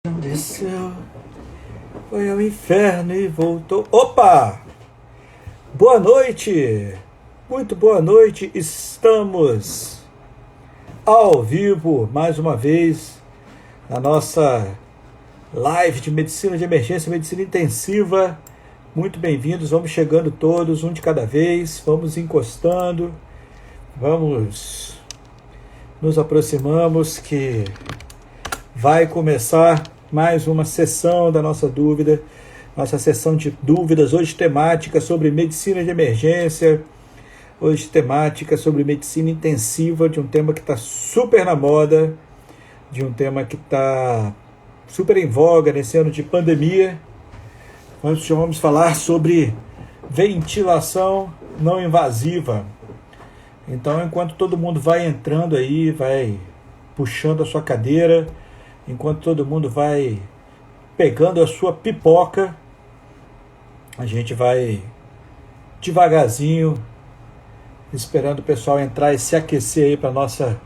Desceu, foi ao inferno e voltou. Opa! Boa noite! Muito boa noite! Estamos ao vivo mais uma vez na nossa live de medicina de emergência, medicina intensiva. Muito bem-vindos, vamos chegando todos, um de cada vez, vamos encostando, vamos nos aproximamos que vai começar mais uma sessão da nossa dúvida, nossa sessão de dúvidas, hoje temática sobre medicina de emergência, hoje temática sobre medicina intensiva, de um tema que está super na moda, de um tema que está super em voga nesse ano de pandemia. Nós vamos falar sobre ventilação não invasiva. Então, enquanto todo mundo vai entrando aí, vai puxando a sua cadeira, enquanto todo mundo vai pegando a sua pipoca, a gente vai devagarzinho, esperando o pessoal entrar e se aquecer aí para a nossa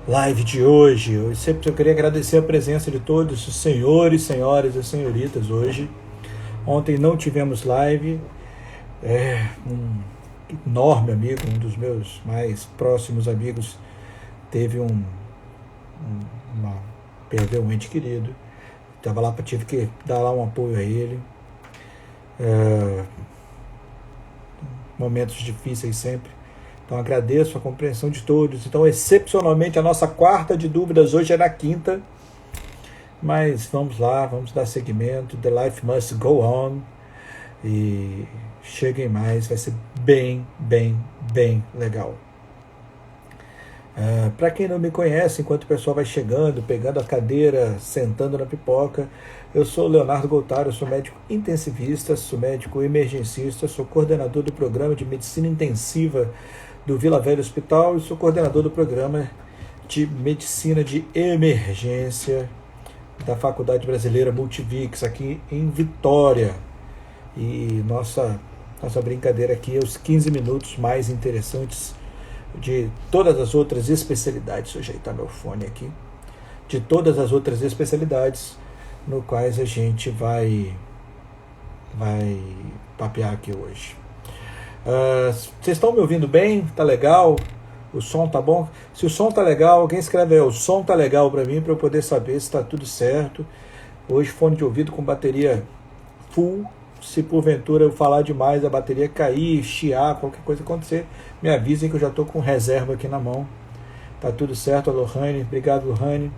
live de hoje. Eu queria agradecer a presença de todos os senhores, senhoras e senhoritas hoje. Ontem não tivemos live. Um enorme amigo, um dos meus mais próximos amigos, teve perdeu um ente querido. Estava lá, tive que dar lá um apoio a ele. Momentos difíceis sempre. Então agradeço a compreensão de todos. Então, excepcionalmente, a nossa quarta de dúvidas hoje é na quinta. Mas vamos lá, vamos dar seguimento. The life must go on. E cheguem mais, vai ser bem legal. Para quem não me conhece, enquanto o pessoal vai chegando, pegando a cadeira, sentando na pipoca, eu sou o Leonardo Goltaro, eu sou médico intensivista, sou médico emergencista, sou coordenador do programa de medicina intensiva do Vila Velha Hospital e sou coordenador do programa de medicina de emergência da Faculdade Brasileira Multivix, aqui em Vitória. E nossa brincadeira aqui é os 15 minutos mais interessantes de todas as outras especialidades. Deixa eu ajeitar meu fone aqui. De todas as outras especialidades no quais a gente vai papear aqui hoje. Vocês estão me ouvindo bem? Tá legal? O som tá bom? Se o som tá legal, alguém escreve aí, o som tá legal para mim, para eu poder saber se tá tudo certo. Hoje fone de ouvido com bateria full. Se porventura eu falar demais, a bateria cair, chiar, qualquer coisa acontecer, me avisem que eu já estou com reserva aqui na mão. Tá tudo certo, a Lohane. Obrigado, Lohane.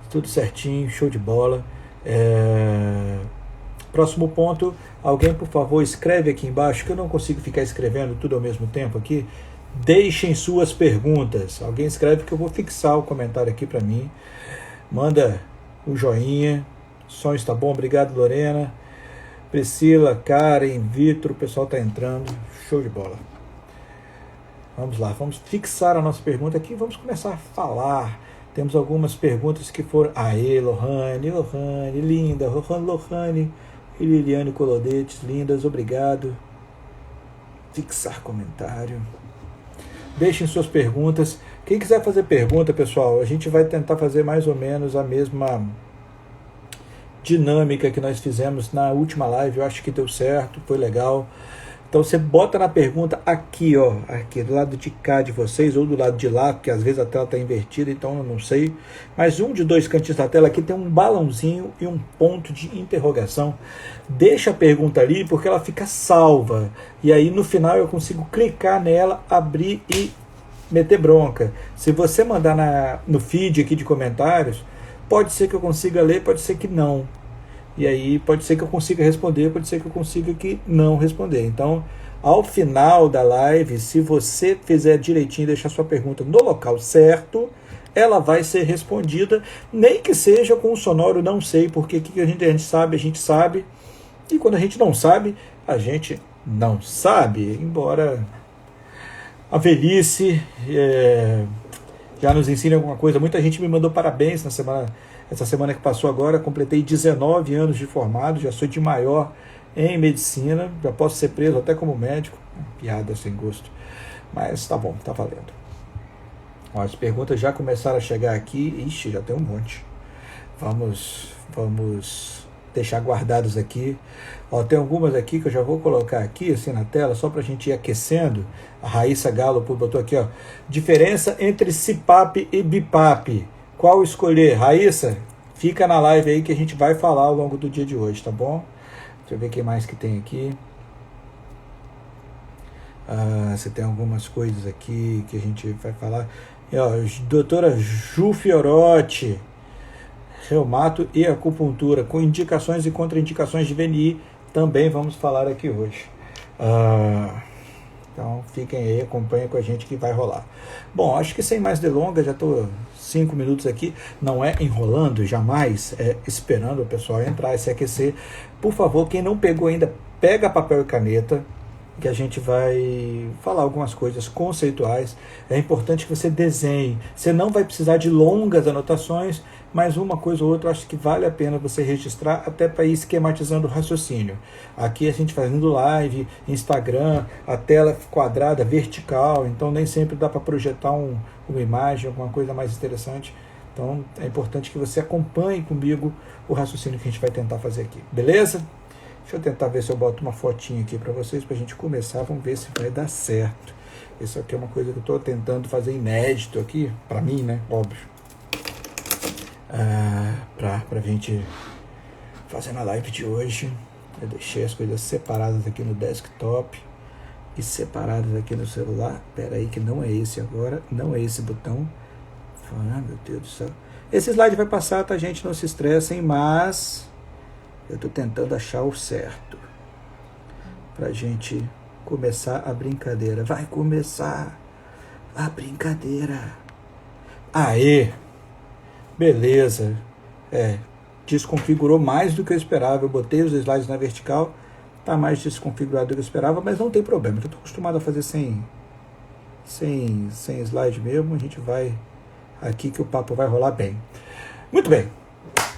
Tudo certinho, show de bola. Próximo ponto, alguém por favor escreve aqui embaixo, que eu não consigo ficar escrevendo tudo ao mesmo tempo aqui. Deixem suas perguntas. Alguém escreve que eu vou fixar o comentário aqui para mim. Manda o joinha. O som está bom, obrigado, Lorena. Priscila, Karen, Vitor, o pessoal está entrando. Show de bola. Vamos lá, vamos fixar a nossa pergunta aqui. Vamos começar a falar. Temos algumas perguntas que foram... Aê, Lohane, linda. Lohane e Liliane Colodetes, lindas, obrigado. Fixar comentário. Deixem suas perguntas. Quem quiser fazer pergunta, pessoal, a gente vai tentar fazer mais ou menos a mesma dinâmica que nós fizemos na última live. Eu acho que deu certo, foi legal. Então você bota na pergunta aqui, ó, aqui do lado de cá de vocês, ou do lado de lá, porque às vezes a tela está invertida, então eu não sei. Mas um de dois cantinhos da tela aqui tem um balãozinho e um ponto de interrogação. Deixa a pergunta ali, porque ela fica salva. E aí no final eu consigo clicar nela, abrir e meter bronca. Se você mandar no feed aqui de comentários, pode ser que eu consiga ler, pode ser que não. E aí pode ser que eu consiga responder, pode ser que eu consiga que não responder. Então, ao final da live, se você fizer direitinho, deixar sua pergunta no local certo, ela vai ser respondida, nem que seja com o sonoro não sei, porque o que a gente sabe. E quando a gente não sabe, a gente não sabe. Embora a velhice já nos ensine alguma coisa. Muita gente me mandou parabéns essa semana que passou agora. Completei 19 anos de formado, já sou de maior em medicina, já posso ser preso até como médico. Piada sem gosto, mas tá bom, tá valendo. Ó, as perguntas já começaram a chegar aqui. Ixi, já tem um monte. Vamos deixar guardados aqui. Ó, tem algumas aqui que eu já vou colocar aqui assim na tela, só para a gente ir aquecendo. A Raíssa Galo botou aqui, ó. Diferença entre CPAP e BIPAP. Qual escolher? Raíssa, fica na live aí que a gente vai falar ao longo do dia de hoje, tá bom? Deixa eu ver o que mais que tem aqui. Você tem algumas coisas aqui que a gente vai falar. E, ó, doutora Ju Fiorotti, reumato e acupuntura, com indicações e contraindicações de VNI, também vamos falar aqui hoje. Então fiquem aí, acompanhem com a gente que vai rolar. Bom, acho que sem mais delongas, já estou 5 minutos aqui, não é enrolando, jamais, é esperando o pessoal entrar e se aquecer. Por favor, quem não pegou ainda, pega papel e caneta, que a gente vai falar algumas coisas conceituais. É importante que você desenhe. Você não vai precisar de longas anotações, mas uma coisa ou outra eu acho que vale a pena você registrar, até para ir esquematizando o raciocínio. Aqui a gente fazendo live, Instagram, a tela quadrada, vertical, então nem sempre dá para projetar uma imagem, alguma coisa mais interessante. Então é importante que você acompanhe comigo o raciocínio que a gente vai tentar fazer aqui. Beleza? Deixa eu tentar ver se eu boto uma fotinha aqui para vocês, para a gente começar. Vamos ver se vai dar certo. Isso aqui é uma coisa que eu estou tentando fazer inédito aqui, para mim, né? Óbvio. Para a gente fazer na live de hoje. Eu deixei as coisas separadas aqui no desktop e separadas aqui no celular. Espera aí que não é esse agora, não é esse botão. Meu Deus do céu. Esse slide vai passar, tá, gente? Não se estressem, mas eu estou tentando achar o certo para a gente começar a brincadeira. Vai começar a brincadeira. Aê! Beleza. Desconfigurou mais do que eu esperava. Eu botei os slides na vertical, tá mais desconfigurado do que eu esperava, mas não tem problema. Eu estou acostumado a fazer sem slide mesmo. A gente vai aqui que o papo vai rolar bem. Muito bem.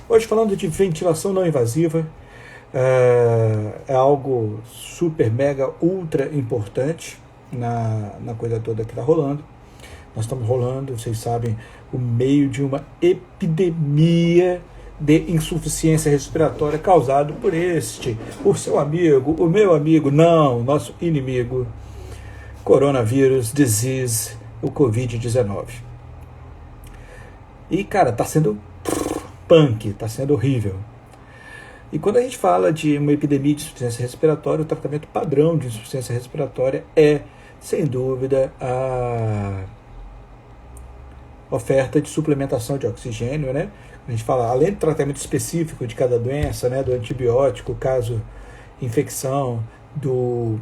Hoje falando de ventilação não invasiva, é algo super, mega, ultra importante na coisa toda que está rolando. Nós estamos rolando, vocês sabem, o meio de uma epidemia de insuficiência respiratória causado por seu amigo, o meu amigo, não, nosso inimigo, coronavírus, disease, o Covid-19. E, cara, tá sendo punk, tá sendo horrível. E quando a gente fala de uma epidemia de insuficiência respiratória, o tratamento padrão de insuficiência respiratória é, sem dúvida, a oferta de suplementação de oxigênio, né? A gente fala, além do tratamento específico de cada doença, né, do antibiótico, caso infecção, do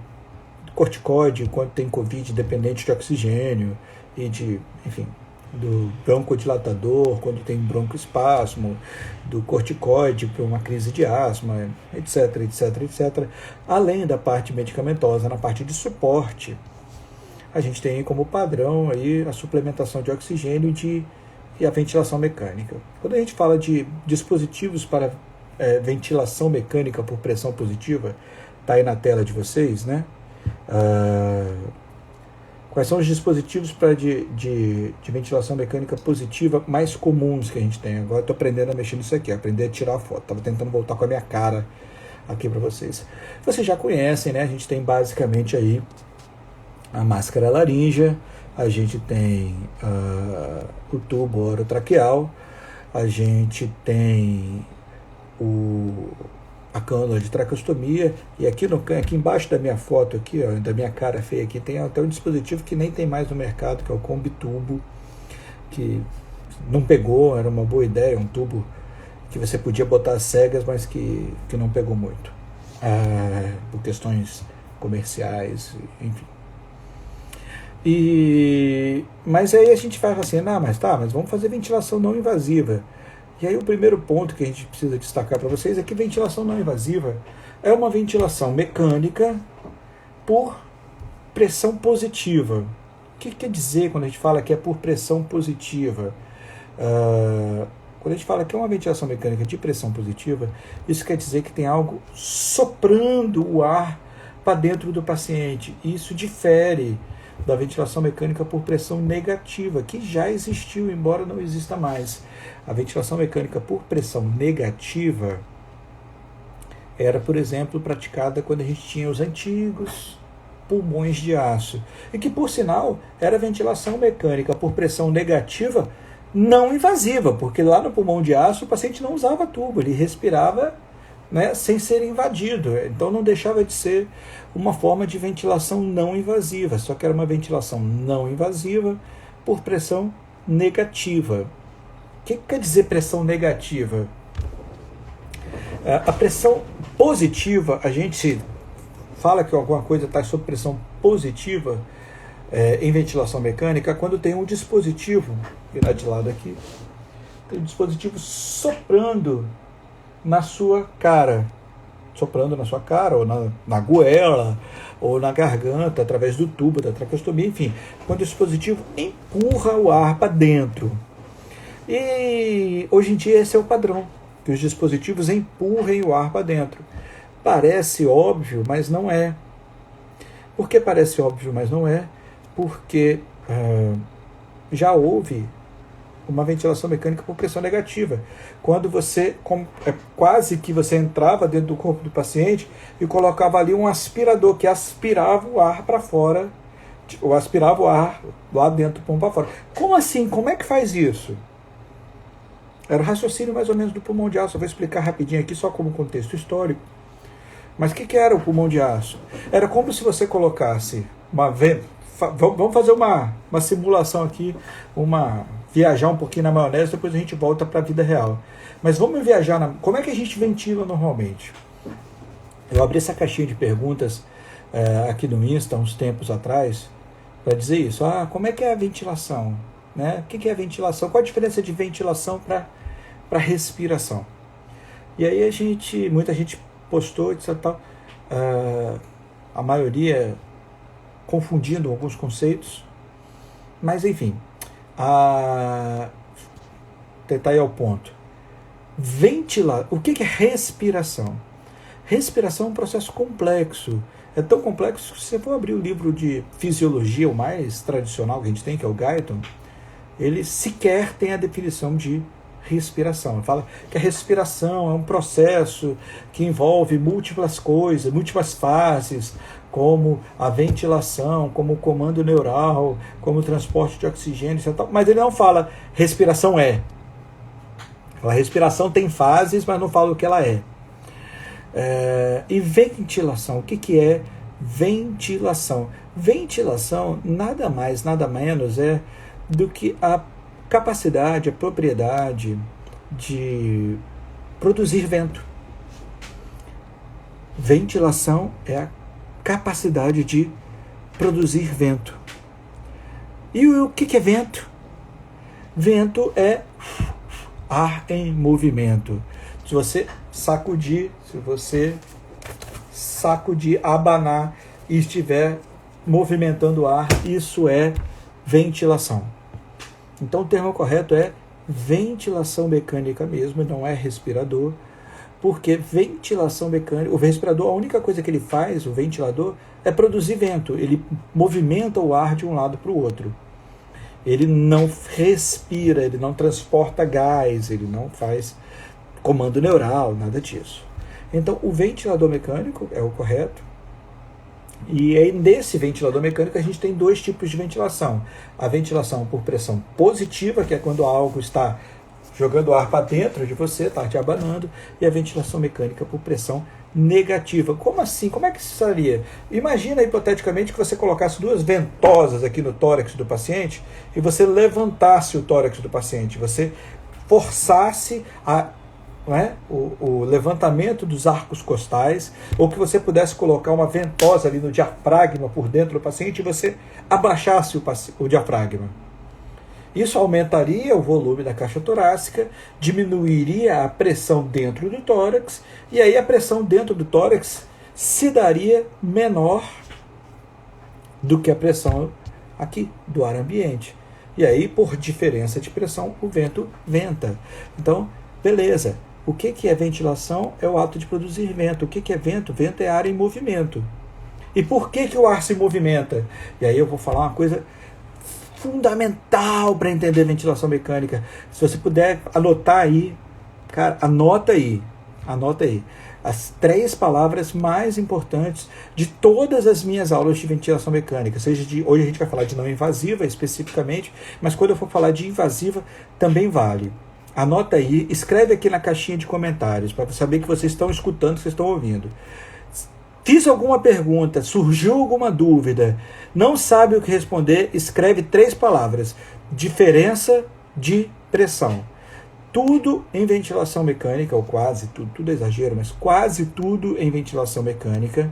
corticoide, quando tem Covid, dependente de oxigênio, e de, enfim, do broncodilatador, quando tem broncoespasmo, do corticoide para uma crise de asma, etc, etc, etc. Além da parte medicamentosa, na parte de suporte, a gente tem como padrão aí a suplementação de oxigênio e a ventilação mecânica. Quando a gente fala de dispositivos para ventilação mecânica por pressão positiva, está aí na tela de vocês, né? Quais são os dispositivos de ventilação mecânica positiva mais comuns que a gente tem? Agora estou aprendendo a mexer nisso aqui, aprender a tirar a foto. Estava tentando voltar com a minha cara aqui para vocês. Vocês já conhecem, né? A gente tem basicamente aí a máscara laríngea, a gente tem o tubo orotraqueal, a gente tem a cânula de traqueostomia, e aqui embaixo da minha foto, aqui, ó, da minha cara feia aqui, tem até um dispositivo que nem tem mais no mercado, que é o Combitubo, que não pegou, era uma boa ideia, um tubo que você podia botar às cegas, mas que não pegou muito, por questões comerciais, enfim. Mas aí a gente fala assim, mas vamos fazer ventilação não invasiva. E aí o primeiro ponto que a gente precisa destacar para vocês é que ventilação não invasiva é uma ventilação mecânica por pressão positiva. O que quer dizer quando a gente fala que é por pressão positiva? Quando a gente fala que é uma ventilação mecânica de pressão positiva, isso quer dizer que tem algo soprando o ar para dentro do paciente. Isso difere da ventilação mecânica por pressão negativa, que já existiu, embora não exista mais. A ventilação mecânica por pressão negativa era, por exemplo, praticada quando a gente tinha os antigos pulmões de aço, e que, por sinal, era ventilação mecânica por pressão negativa não invasiva, porque lá no pulmão de aço o paciente não usava tubo, ele respirava, né, sem ser invadido, então não deixava de ser uma forma de ventilação não invasiva, só que era uma ventilação não invasiva por pressão negativa. O que quer dizer pressão negativa? A pressão positiva, a gente fala que alguma coisa está sob pressão positiva em ventilação mecânica quando tem um dispositivo, virar de lado aqui, tem um dispositivo soprando na sua cara, ou na goela, ou na garganta, através do tubo da traqueostomia, enfim, quando o dispositivo empurra o ar para dentro. E hoje em dia esse é o padrão, que os dispositivos empurrem o ar para dentro. Parece óbvio, mas não é. Por que parece óbvio, mas não é? Porque já houve uma ventilação mecânica por pressão negativa. Quando você, quase que você entrava dentro do corpo do paciente e colocava ali um aspirador que aspirava o ar para fora, ou aspirava o ar lá dentro do pulmão para fora. Como assim? Como é que faz isso? Era o raciocínio mais ou menos do pulmão de aço. Eu vou explicar rapidinho aqui só como contexto histórico. Mas o que era o pulmão de aço? Era como se você colocasse vamos fazer uma simulação aqui, viajar um pouquinho na maionese, depois a gente volta para a vida real. Mas vamos viajar como é que a gente ventila normalmente? Eu abri essa caixinha de perguntas aqui no Insta, uns tempos atrás, para dizer isso. Como é que é a ventilação? Né? O que é a ventilação? Qual a diferença de ventilação para respiração? E aí muita gente postou, etc. A maioria confundindo alguns conceitos, mas enfim, tentar ir ao ponto. O que é respiração? Respiração é um processo complexo. É tão complexo que se você for abrir o livro de fisiologia, o mais tradicional que a gente tem, que é o Guyton, ele sequer tem a definição de respiração. Ele fala que a respiração é um processo que envolve múltiplas coisas, múltiplas fases, como a ventilação, como o comando neural, como o transporte de oxigênio, etc. Mas ele não fala respiração é. A respiração tem fases, mas não fala o que ela é. E ventilação, o que é ventilação? Ventilação nada mais, nada menos é do que a capacidade, a propriedade de produzir vento. Ventilação é a capacidade de produzir vento. E o que é vento? Vento é ar em movimento. Se você sacudir, abanar e estiver movimentando o ar, isso é ventilação. Então o termo correto é ventilação mecânica mesmo, não é respirador, porque ventilação mecânica, o respirador, a única coisa que ele faz, o ventilador, é produzir vento, ele movimenta o ar de um lado para o outro. Ele não respira, ele não transporta gás, ele não faz comando neural, nada disso. Então o ventilador mecânico é o correto. E aí, nesse ventilador mecânico, a gente tem dois tipos de ventilação. A ventilação por pressão positiva, que é quando algo está jogando ar para dentro de você, está te abanando, e a ventilação mecânica por pressão negativa. Como assim? Como é que isso seria? Imagina, hipoteticamente, que você colocasse duas ventosas aqui no tórax do paciente e você levantasse o tórax do paciente, você forçasse o levantamento dos arcos costais, ou que você pudesse colocar uma ventosa ali no diafragma por dentro do paciente e você abaixasse o diafragma. Isso aumentaria o volume da caixa torácica, diminuiria a pressão dentro do tórax, e aí a pressão dentro do tórax se daria menor do que a pressão aqui do ar ambiente. E aí, por diferença de pressão, o vento venta. Então, beleza. O que é ventilação? É o ato de produzir vento. O que é vento? Vento é ar em movimento. E por que que o ar se movimenta? E aí eu vou falar uma coisa fundamental para entender ventilação mecânica. Se você puder anotar aí, cara, anota aí as 3 palavras mais importantes de todas as minhas aulas de ventilação mecânica. Hoje a gente vai falar de não invasiva especificamente, mas quando eu for falar de invasiva também vale. Anota aí, escreve aqui na caixinha de comentários para saber que vocês estão escutando, que vocês estão ouvindo. Fiz alguma pergunta, surgiu alguma dúvida, não sabe o que responder, escreve 3 palavras: diferença de pressão. Tudo em ventilação mecânica, ou quase tudo é exagero, mas quase tudo em ventilação mecânica,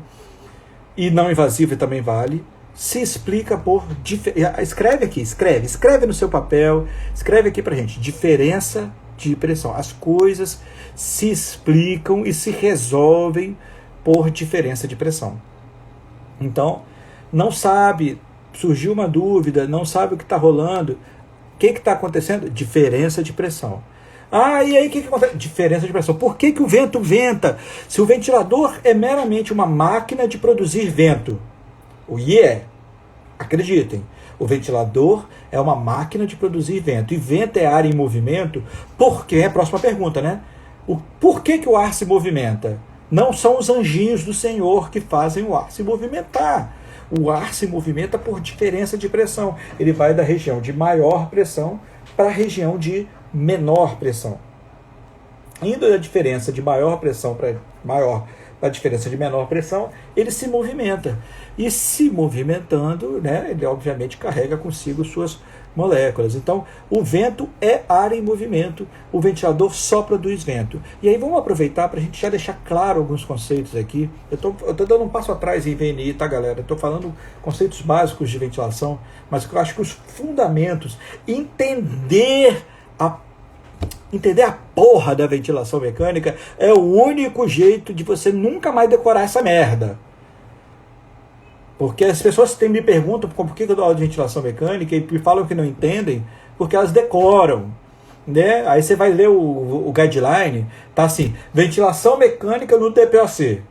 e não invasiva também vale, se explica por... Escreve aqui, escreve no seu papel, escreve aqui pra gente: diferença de pressão. As coisas se explicam e se resolvem por diferença de pressão. Então, não sabe, surgiu uma dúvida, não sabe o que está rolando, o que está acontecendo? Diferença de pressão. Ah, e aí o que acontece? Diferença de pressão. Por que que o vento venta? Se o ventilador é meramente uma máquina de produzir vento, acreditem, o ventilador é uma máquina de produzir vento, e vento é ar em movimento. Por quê? É a próxima pergunta, né? Por que que o ar se movimenta? Não são os anjinhos do Senhor que fazem o ar se movimentar. O ar se movimenta por diferença de pressão. Ele vai da região de maior pressão para a região de menor pressão. Indo da diferença de maior pressão para a diferença de menor pressão, ele se movimenta. E se movimentando, né, ele obviamente carrega consigo suas moléculas. Então, o vento é ar em movimento, o ventilador só produz vento. E aí vamos aproveitar para a gente já deixar claro alguns conceitos aqui. Eu tô dando um passo atrás em VNI, tá, galera? Eu estou falando conceitos básicos de ventilação, mas eu acho que os fundamentos, entender a porra da ventilação mecânica é o único jeito de você nunca mais decorar essa merda. Porque as pessoas me perguntam por que eu dou aula de ventilação mecânica e falam que não entendem, porque elas decoram, né? Aí você vai ler o guideline, tá assim: ventilação mecânica no TPOC.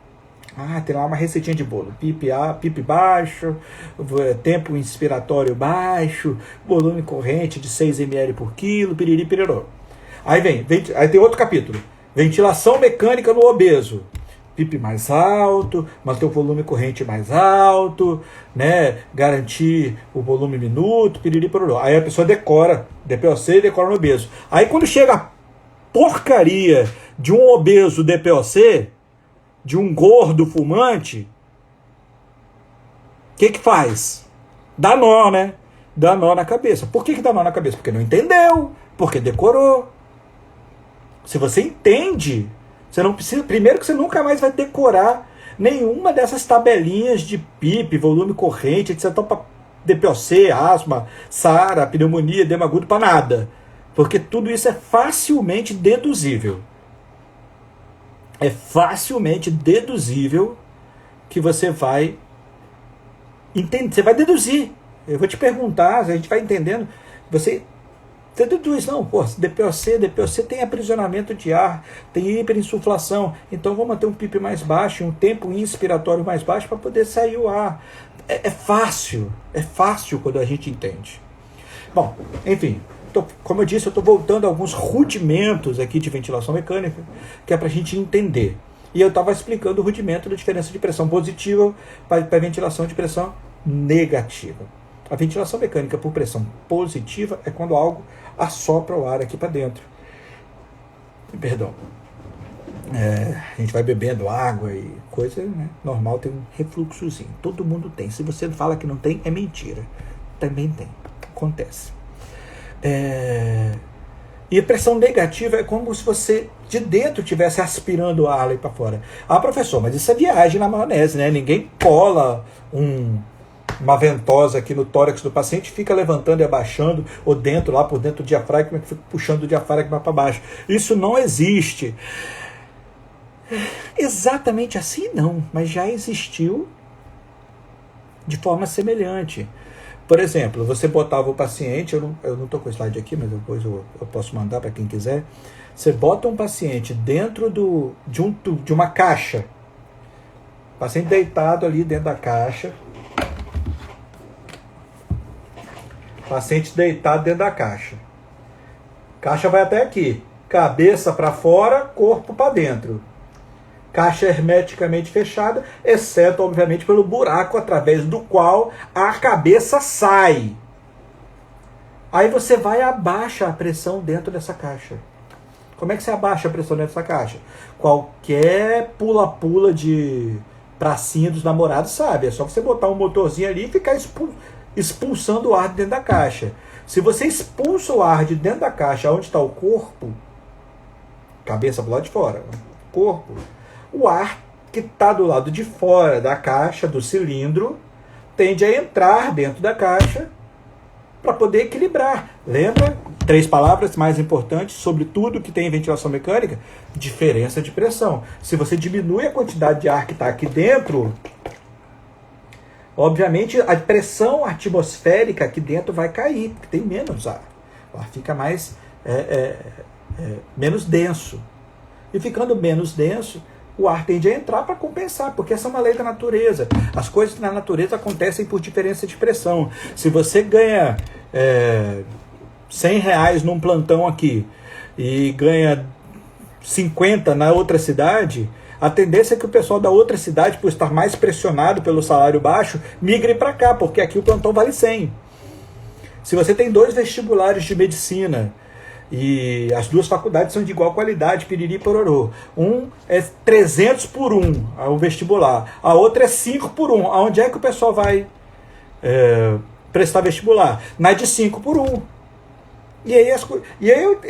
Ah, tem lá uma receitinha de bolo: PIP baixo, tempo inspiratório baixo, volume corrente de 6 ml por quilo, piriri piroró. Aí tem outro capítulo: ventilação mecânica no obeso. PIP mais alto, manter o volume corrente mais alto, né? Garantir o volume minuto, piriri pororó. Aí a pessoa decora DPOC e decora no obeso. Aí quando chega a porcaria de um obeso DPOC, de um gordo fumante, o que faz? Dá nó, né? Dá nó na cabeça. Por que dá nó na cabeça? Porque não entendeu, porque decorou. Se você entende, você não precisa... Primeiro que você nunca mais vai decorar nenhuma dessas tabelinhas de PIP, volume corrente, etc. Para DPOC, asma, SARA, pneumonia, edema agudo, para nada. Porque tudo isso é facilmente deduzível. É facilmente deduzível que você vai entender, você vai deduzir. Eu vou te perguntar, a gente vai entendendo. Você deduz, não, pô, DPOC tem aprisionamento de ar, tem hiperinsuflação, então vamos ter um PIP mais baixo, um tempo inspiratório mais baixo para poder sair o ar. É fácil quando a gente entende. Bom, enfim, como eu disse, eu estou voltando a alguns rudimentos aqui de ventilação mecânica, que é para a gente entender. E eu estava explicando o rudimento da diferença de pressão positiva para ventilação de pressão negativa. A ventilação mecânica por pressão positiva é quando algo assopra o ar aqui para dentro. Perdão. A gente vai bebendo água e coisa, né? Normal, tem um refluxozinho. Todo mundo tem. Se você fala que não tem, é mentira. Também tem. Acontece. E a pressão negativa é como se você de dentro estivesse aspirando o ar lá para fora. Ah, professor, mas isso é viagem na maionese, né? Ninguém cola uma ventosa aqui no tórax do paciente, fica levantando e abaixando, ou dentro, lá por dentro do diafragma, fica puxando o diafragma para baixo. Isso não existe. Exatamente assim não, mas já existiu de forma semelhante. Por exemplo, você botava o paciente, eu não estou com o slide aqui, mas depois eu posso mandar para quem quiser. Você bota um paciente dentro de uma caixa Paciente deitado ali dentro da caixa. Paciente deitado dentro da caixa. Caixa vai até aqui. Cabeça para fora, corpo para dentro. Caixa hermeticamente fechada, exceto, obviamente, pelo buraco através do qual a cabeça sai. Aí você vai e abaixa a pressão dentro dessa caixa. Como é que você abaixa a pressão dentro dessa caixa? Qualquer pula-pula de pracinha dos namorados sabe. É só você botar um motorzinho ali e ficar expulsando o ar de dentro da caixa. Se você expulsa o ar de dentro da caixa, onde está o corpo, cabeça pro lado de fora, corpo, o ar que está do lado de fora da caixa, do cilindro, tende a entrar dentro da caixa para poder equilibrar. Lembra? 3 palavras mais importantes sobre tudo que tem em ventilação mecânica: diferença de pressão. Se você diminui a quantidade de ar que está aqui dentro, obviamente a pressão atmosférica aqui dentro vai cair, porque tem menos ar. O ar fica mais menos denso. E ficando menos denso, o ar tende a entrar para compensar, porque essa é uma lei da natureza. As coisas na natureza acontecem por diferença de pressão. Se você ganha R$100 num plantão aqui e ganha 50 na outra cidade, a tendência é que o pessoal da outra cidade, por estar mais pressionado pelo salário baixo, migre para cá, porque aqui o plantão vale 100. Se você tem 2 vestibulares de medicina, e as 2 faculdades são de igual qualidade, piriri pororô. Um é 300 por 1, o vestibular. A outra é 5 por 1. Aonde é que o pessoal vai prestar vestibular? Na de 5 por 1. E aí,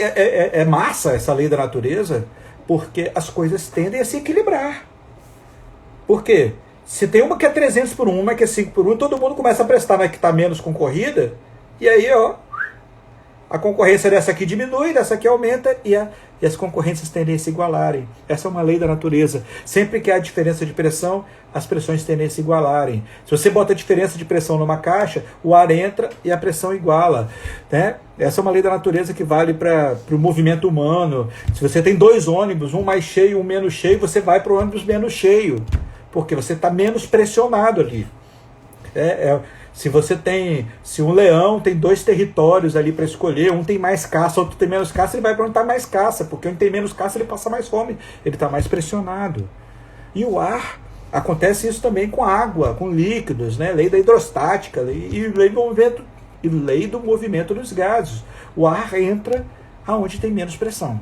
é massa essa lei da natureza, porque as coisas tendem a se equilibrar. Por quê? Se tem uma que é 300 por 1, uma que é 5 por 1, todo mundo começa a prestar na que está menos concorrida, e aí, a concorrência dessa aqui diminui, dessa aqui aumenta, e as concorrências tendem a se igualarem. Essa é uma lei da natureza. Sempre que há diferença de pressão, as pressões tendem a se igualarem. Se você bota a diferença de pressão numa caixa, o ar entra e a pressão iguala. Né? Essa é uma lei da natureza que vale para o movimento humano. Se você tem 2 ônibus, um mais cheio, um menos cheio, você vai para o ônibus menos cheio, porque você está menos pressionado ali. Se um leão tem 2 territórios ali para escolher, um tem mais caça, outro tem menos caça, ele vai para onde está mais caça, porque onde tem menos caça ele passa mais fome, ele está mais pressionado. E o ar, acontece isso também com água, com líquidos, né? Lei da hidrostática, lei do movimento dos gases. O ar entra aonde tem menos pressão.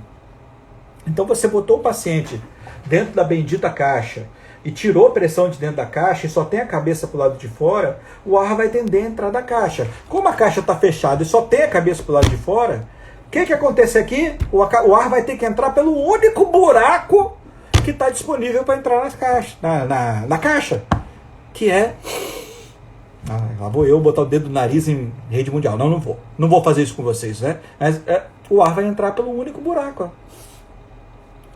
Então você botou o paciente dentro da bendita caixa e tirou a pressão de dentro da caixa e só tem a cabeça para o lado de fora, o ar vai tender a entrar da caixa. Como a caixa está fechada e só tem a cabeça para o lado de fora, o que acontece aqui? O ar vai ter que entrar pelo único buraco que está disponível para entrar na caixa, que é... lá vou eu botar o dedo no nariz em rede mundial. Não vou. Não vou fazer isso com vocês, né? Mas o ar vai entrar pelo único buraco.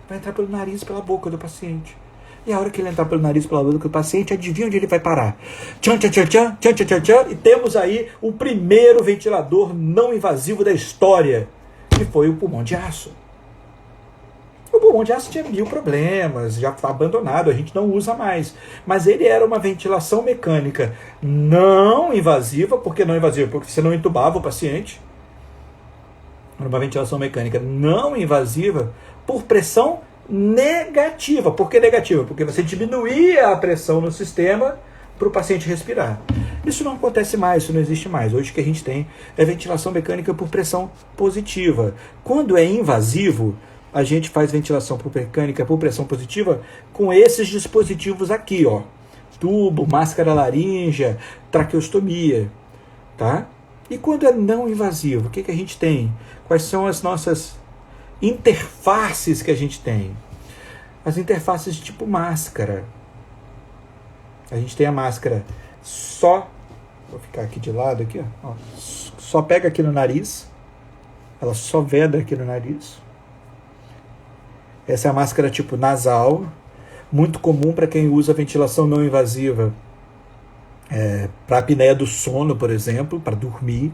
Vai entrar pelo nariz e pela boca do paciente. E a hora que ele entrar pelo nariz e pela boca do paciente, adivinha onde ele vai parar? Tchan, tchan, tchan, tchan, tchan, tchan, tchan, tchan, e temos aí o primeiro ventilador não invasivo da história, que foi o pulmão de aço. O pulmão de aço tinha 1000 problemas, já foi abandonado, a gente não usa mais. Mas ele era uma ventilação mecânica não invasiva. Por que não invasiva? Porque você não entubava o paciente. Era uma ventilação mecânica não invasiva por pressão negativa. Por que negativa? Porque você diminuía a pressão no sistema para o paciente respirar. Isso não acontece mais, isso não existe mais. Hoje o que a gente tem é ventilação mecânica por pressão positiva. Quando é invasivo, a gente faz ventilação mecânica por pressão positiva com esses dispositivos aqui, ó. Tubo, máscara laríngea, traqueostomia, tá? E quando é não invasivo, o que a gente tem? Quais são as nossas interfaces que a gente tem? As interfaces de tipo máscara. A gente tem a máscara só, vou ficar aqui de lado aqui, ó, só pega aqui no nariz, ela só veda aqui no nariz. Essa é a máscara tipo nasal, muito comum para quem usa ventilação não invasiva, para a apneia do sono, por exemplo, para dormir,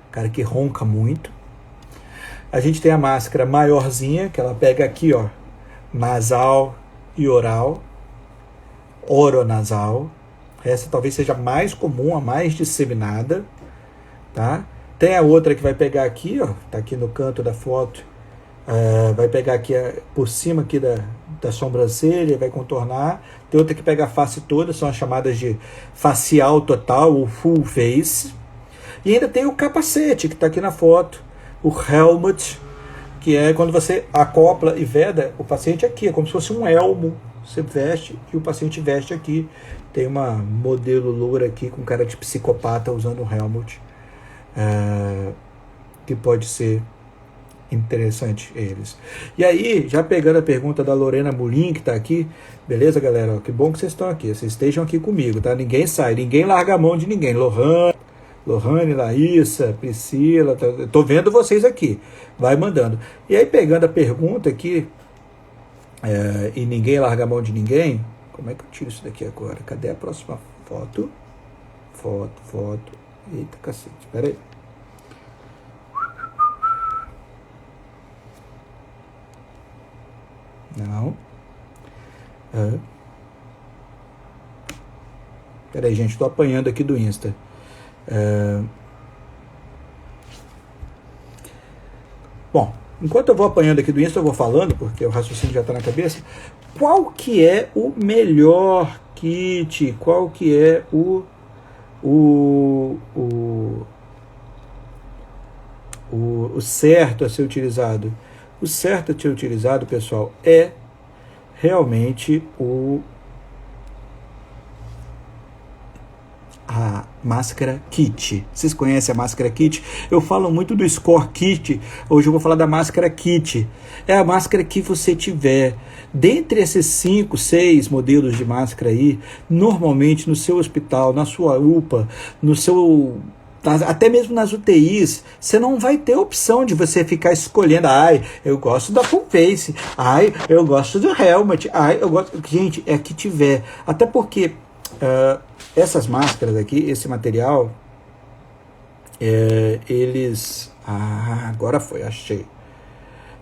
cara que ronca muito. A gente tem a máscara maiorzinha, que ela pega aqui, ó, nasal e oral. oronasal. Essa talvez seja a mais comum, a mais disseminada, tá? Tem a outra que vai pegar aqui, ó, tá aqui no canto da foto, vai pegar aqui por cima aqui da sobrancelha, vai contornar. Tem outra que pega a face toda, são as chamadas de facial total, ou full face. E ainda tem o capacete, que está aqui na foto, o helmet, que é quando você acopla e veda o paciente aqui, é como se fosse um elmo, você veste e o paciente veste aqui. Tem uma modelo loura aqui com cara de psicopata usando um helmet, que pode ser interessante eles. E aí, já pegando a pergunta da Lorena Mulin, que está aqui, beleza, galera? Que bom que vocês estão aqui, vocês estejam aqui comigo, tá? Ninguém sai, ninguém larga a mão de ninguém. Lohane, Laísa, Priscila, tô vendo vocês aqui, vai mandando. E aí, pegando a pergunta aqui, e ninguém larga a mão de ninguém, como é que eu tiro isso daqui agora? Cadê a próxima foto? Foto. Eita, cacete, espera aí. Não. Espera aí, gente, estou apanhando aqui do Insta. Bom, enquanto eu vou apanhando aqui do Insta, eu vou falando, porque o raciocínio já está na cabeça. Qual que é o melhor kit? Qual que é o certo a ser utilizado? O certo a ser utilizado, pessoal, é realmente a máscara kit. Vocês conhecem a máscara kit? Eu falo muito do score kit, hoje eu vou falar da máscara kit. É a máscara que você tiver. Dentre esses 5, 6 modelos de máscara aí, normalmente no seu hospital, na sua UPA, até mesmo nas UTIs, você não vai ter opção de você ficar escolhendo, eu gosto da full face, eu gosto do helmet, eu gosto... Gente, é que tiver. Até porque essas máscaras aqui, esse material, eles... agora foi, achei.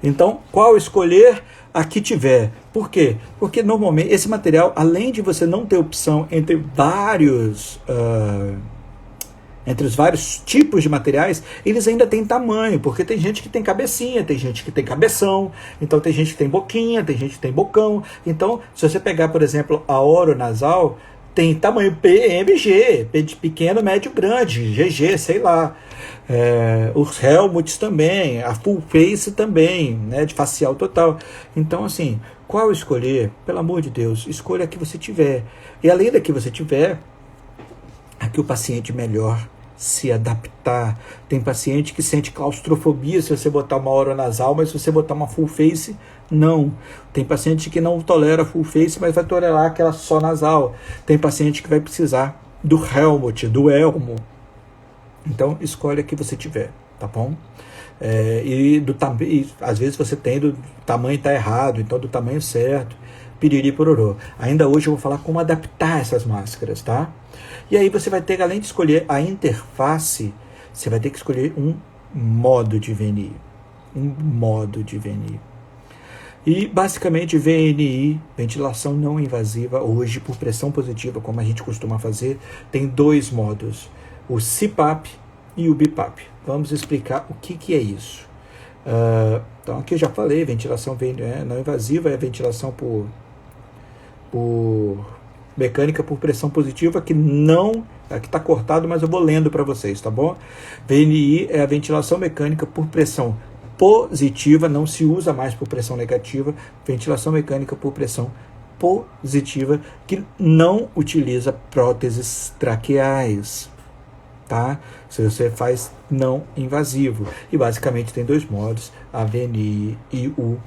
Então, qual escolher? A que tiver. Por quê? Porque normalmente esse material, além de você não ter opção entre os vários tipos de materiais, eles ainda têm tamanho, porque tem gente que tem cabecinha, tem gente que tem cabeção, então tem gente que tem boquinha, tem gente que tem bocão. Então, se você pegar, por exemplo, a oronasal, tem tamanho PMG, de pequeno, médio, grande, GG, sei lá. Os helmets também, a full face também, né, de facial total. Então, assim, qual escolher? Pelo amor de Deus, escolha a que você tiver. E além da que você tiver, a que o paciente melhor se adaptar. Tem paciente que sente claustrofobia se você botar uma oronasal, mas se você botar uma full face, não. Tem paciente que não tolera full face, mas vai tolerar aquela só nasal. Tem paciente que vai precisar do helmet, do elmo. Então, escolha a que você tiver, tá bom? E às vezes você tem do tamanho tá errado, então do tamanho certo, piriri pororô. Ainda hoje eu vou falar como adaptar essas máscaras, tá? E aí você vai ter, além de escolher a interface, você vai ter que escolher um modo de VNI. E basicamente VNI, ventilação não invasiva, hoje por pressão positiva, como a gente costuma fazer, tem 2 modos, o CPAP e o BiPAP. Vamos explicar o que é isso. Então aqui eu já falei, ventilação não invasiva é ventilação por mecânica por pressão positiva, que não, aqui está cortado, mas eu vou lendo para vocês, tá bom? VNI é a ventilação mecânica por pressão positiva, não se usa mais por pressão negativa, ventilação mecânica por pressão positiva, que não utiliza próteses traqueais, tá? Se você faz não invasivo. E basicamente tem 2 modos, a VNI e o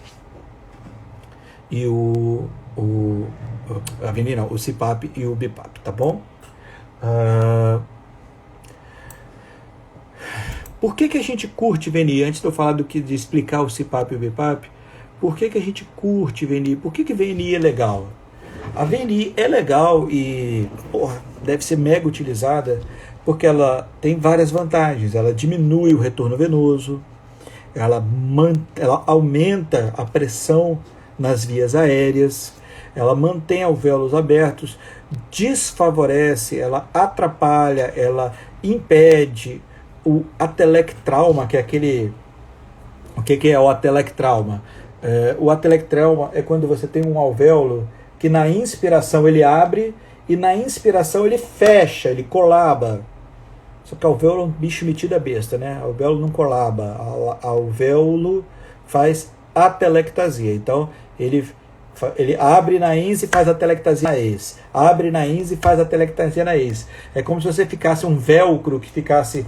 CPAP e o BiPAP, tá bom? Por que a gente curte VNI? Antes de eu falar de explicar o CPAP e o BiPAP, por que a gente curte VNI? Por que VNI é legal? A VNI é legal e deve ser mega utilizada porque ela tem várias vantagens. Ela diminui o retorno venoso, ela aumenta a pressão nas vias aéreas, ela mantém alvéolos abertos, desfavorece, ela atrapalha, ela impede o atelectrauma, que é aquele... O que é o atelectrauma? O atelectrauma é quando você tem um alvéolo que na inspiração ele abre e na inspiração ele fecha, ele colaba. Só que alvéolo é um bicho metido a besta, né? Alvéolo não colaba, alvéolo faz atelectasia. Então ele abre na ins e faz atelectasia na ex. Abre na ins e faz atelectasia na ex. É como se você ficasse um velcro que ficasse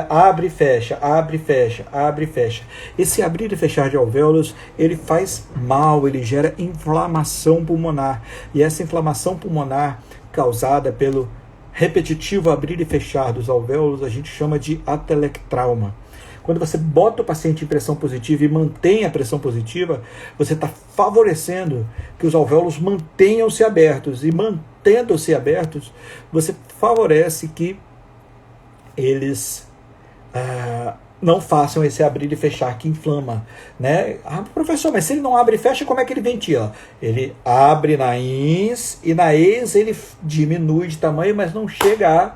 abre e fecha, abre e fecha, abre e fecha. Esse abrir e fechar de alvéolos, ele faz mal, ele gera inflamação pulmonar. E essa inflamação pulmonar causada pelo repetitivo abrir e fechar dos alvéolos, a gente chama de atelectrauma. Quando você bota o paciente em pressão positiva e mantém a pressão positiva, você está favorecendo que os alvéolos mantenham-se abertos. E mantendo-se abertos, você favorece que eles não façam esse abrir e fechar que inflama, né? Professor, mas se ele não abre e fecha, como é que ele ventila? Ele abre na ins e na ex ele diminui de tamanho, mas não chega a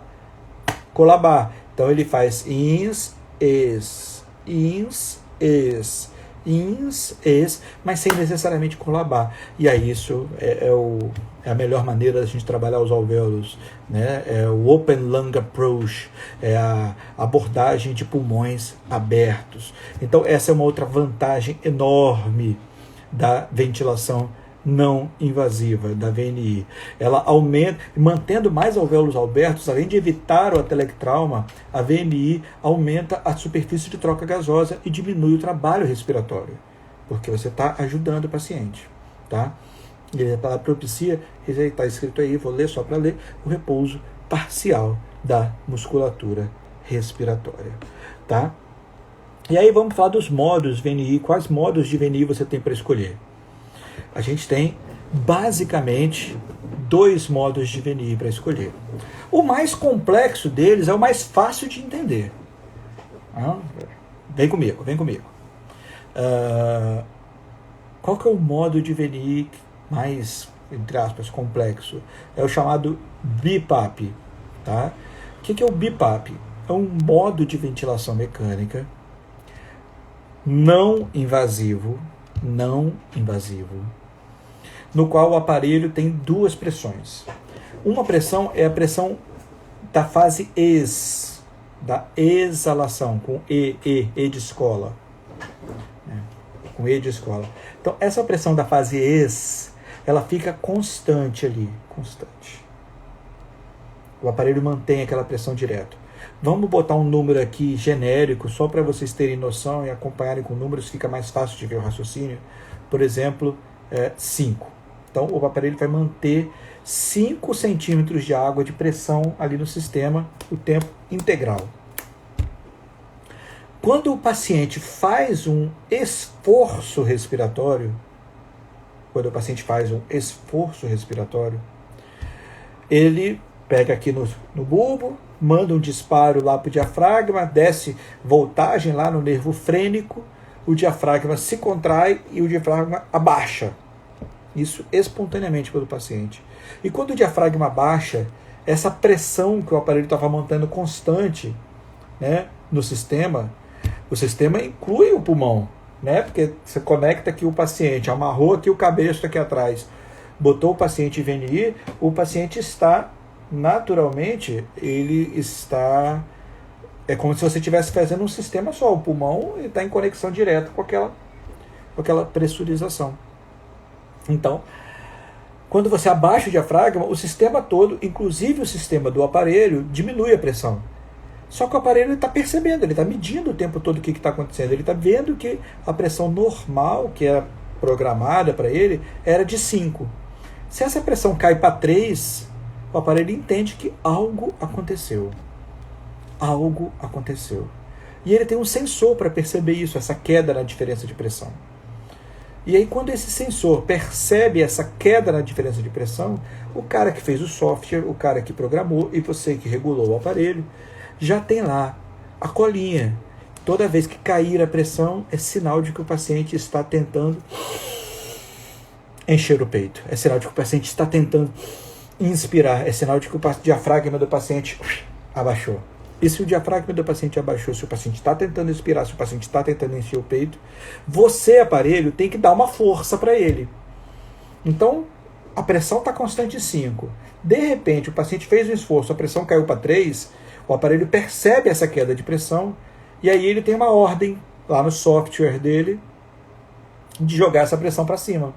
colabar. Então ele faz ins, ex, ins, ex, ins, ex, mas sem necessariamente colabar. E aí isso é a melhor maneira da gente trabalhar os alvéolos, né? É o Open Lung Approach, é a abordagem de pulmões abertos. Então essa é uma outra vantagem enorme da ventilação não invasiva, da VNI. Ela aumenta, mantendo mais alvéolos abertos, além de evitar o atelectrauma, a VNI aumenta a superfície de troca gasosa e diminui o trabalho respiratório, porque você está ajudando o paciente, tá? Ela propicia, está escrito aí, vou ler só para ler, o repouso parcial da musculatura respiratória, tá? E aí vamos falar dos modos VNI, quais modos de VNI você tem para escolher. A gente tem basicamente 2 modos de VNI para escolher. O mais complexo deles é o mais fácil de entender. Vem comigo, vem comigo. Qual que é o modo de VNI mais, entre aspas, complexo? É o chamado BiPAP. Tá? O que é o BiPAP? É um modo de ventilação mecânica não invasivo, no qual o aparelho tem 2 pressões. Uma pressão é a pressão da fase ex, da exalação, com E de escola. Com E de escola. Então, essa pressão da fase ex, ela fica constante ali, constante. O aparelho mantém aquela pressão direto. Vamos botar um número aqui genérico, só para vocês terem noção e acompanharem com números, fica mais fácil de ver o raciocínio. Por exemplo, 5. Então, o aparelho vai manter 5 centímetros de água de pressão ali no sistema o tempo integral. Quando o paciente faz um esforço respiratório, ele pega aqui no bulbo, manda um disparo lá para o diafragma, desce voltagem lá no nervo frênico, o diafragma se contrai e o diafragma abaixa. Isso espontaneamente pelo paciente. E quando o diafragma abaixa, essa pressão que o aparelho estava mantendo constante, né, no sistema, o sistema inclui o pulmão, né, porque você conecta aqui o paciente, amarrou aqui o cabestro aqui atrás, botou o paciente em VNI, o paciente está, naturalmente, ele está... É como se você estivesse fazendo um sistema só, o pulmão está em conexão direta com aquela pressurização. Então, quando você abaixa o diafragma, o sistema todo, inclusive o sistema do aparelho, diminui a pressão. Só que o aparelho está percebendo, ele está medindo o tempo todo o que está acontecendo. Ele está vendo que a pressão normal, que era programada para ele, era de 5. Se essa pressão cai para 3, o aparelho entende que algo aconteceu. Algo aconteceu. E ele tem um sensor para perceber isso, essa queda na diferença de pressão. E aí, quando esse sensor percebe essa queda na diferença de pressão, o cara que fez o software, o cara que programou e você que regulou o aparelho, já tem lá a colinha. Toda vez que cair a pressão, é sinal de que o paciente está tentando encher o peito. É sinal de que o paciente está tentando inspirar. É sinal de que o diafragma do paciente abaixou. E se o diafragma do paciente abaixou, se o paciente está tentando inspirar, se o paciente está tentando encher o peito, você, aparelho, tem que dar uma força para ele. Então, a pressão está constante em 5. De repente, o paciente fez um esforço, a pressão caiu para 3, o aparelho percebe essa queda de pressão e aí ele tem uma ordem lá no software dele de jogar essa pressão para cima.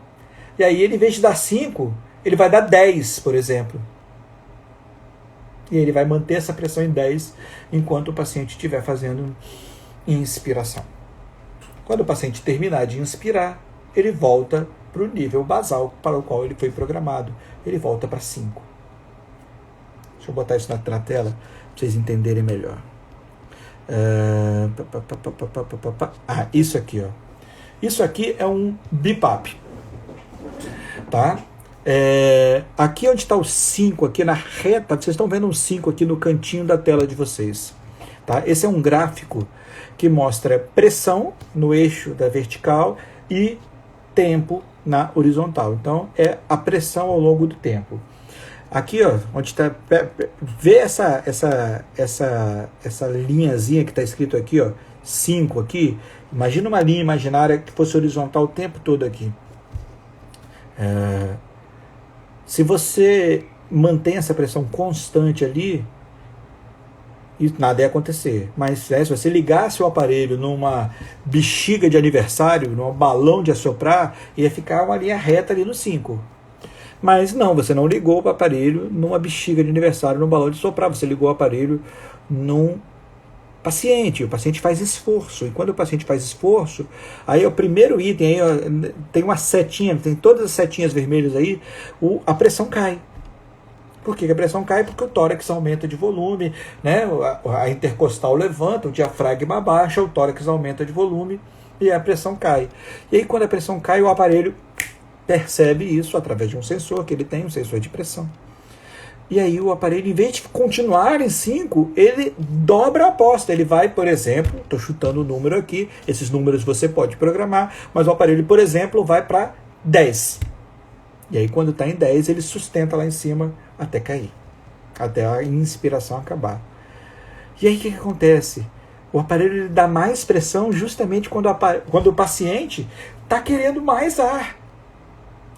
E aí ele, em vez de dar 5, ele vai dar 10, por exemplo. E ele vai manter essa pressão em 10 enquanto o paciente estiver fazendo inspiração. Quando o paciente terminar de inspirar, ele volta para o nível basal para o qual ele foi programado. Ele volta para 5. Deixa eu botar isso na tela para vocês entenderem melhor. Isso aqui, ó. Isso aqui é um BiPAP. Tá? Aqui onde está o 5, aqui na reta, vocês estão vendo um 5 aqui no cantinho da tela de vocês. Tá? Esse é um gráfico que mostra pressão no eixo da vertical e tempo na horizontal. Então, é a pressão ao longo do tempo. Aqui, ó, onde está, vê essa linhazinha que está escrito aqui, ó, 5 aqui. Imagina uma linha imaginária que fosse horizontal o tempo todo aqui. Se você mantém essa pressão constante ali, nada ia acontecer. Mas se você ligasse o aparelho numa bexiga de aniversário, num balão de assoprar, ia ficar uma linha reta ali no 5. Mas não, você não ligou o aparelho numa bexiga de aniversário, num balão de assoprar. Você ligou o aparelho num paciente. O paciente faz esforço. E quando o paciente faz esforço, aí é o primeiro item, aí, ó, tem uma setinha, tem todas as setinhas vermelhas aí, a pressão cai. Por que a pressão cai? Porque o tórax aumenta de volume, né? A intercostal levanta, o diafragma abaixa, o tórax aumenta de volume e a pressão cai. E aí quando a pressão cai, o aparelho percebe isso através de um sensor que ele tem, um sensor de pressão. E aí o aparelho, em vez de continuar em 5, ele dobra a aposta. Ele vai, por exemplo, estou chutando o número aqui, esses números você pode programar, mas o aparelho, por exemplo, vai para 10. E aí quando está em 10, ele sustenta lá em cima até cair, até a inspiração acabar. E aí o que acontece? O aparelho ele dá mais pressão justamente quando o paciente está querendo mais ar.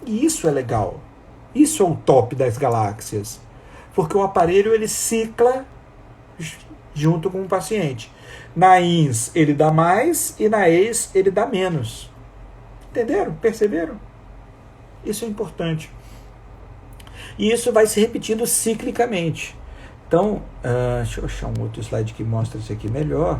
E isso é legal. Isso é o top das galáxias. Porque o aparelho ele cicla junto com o paciente. Na INS ele dá mais e na EIS ele dá menos. Entenderam? Perceberam? Isso é importante. E isso vai se repetindo ciclicamente. Então, deixa eu achar um outro slide que mostra isso aqui melhor.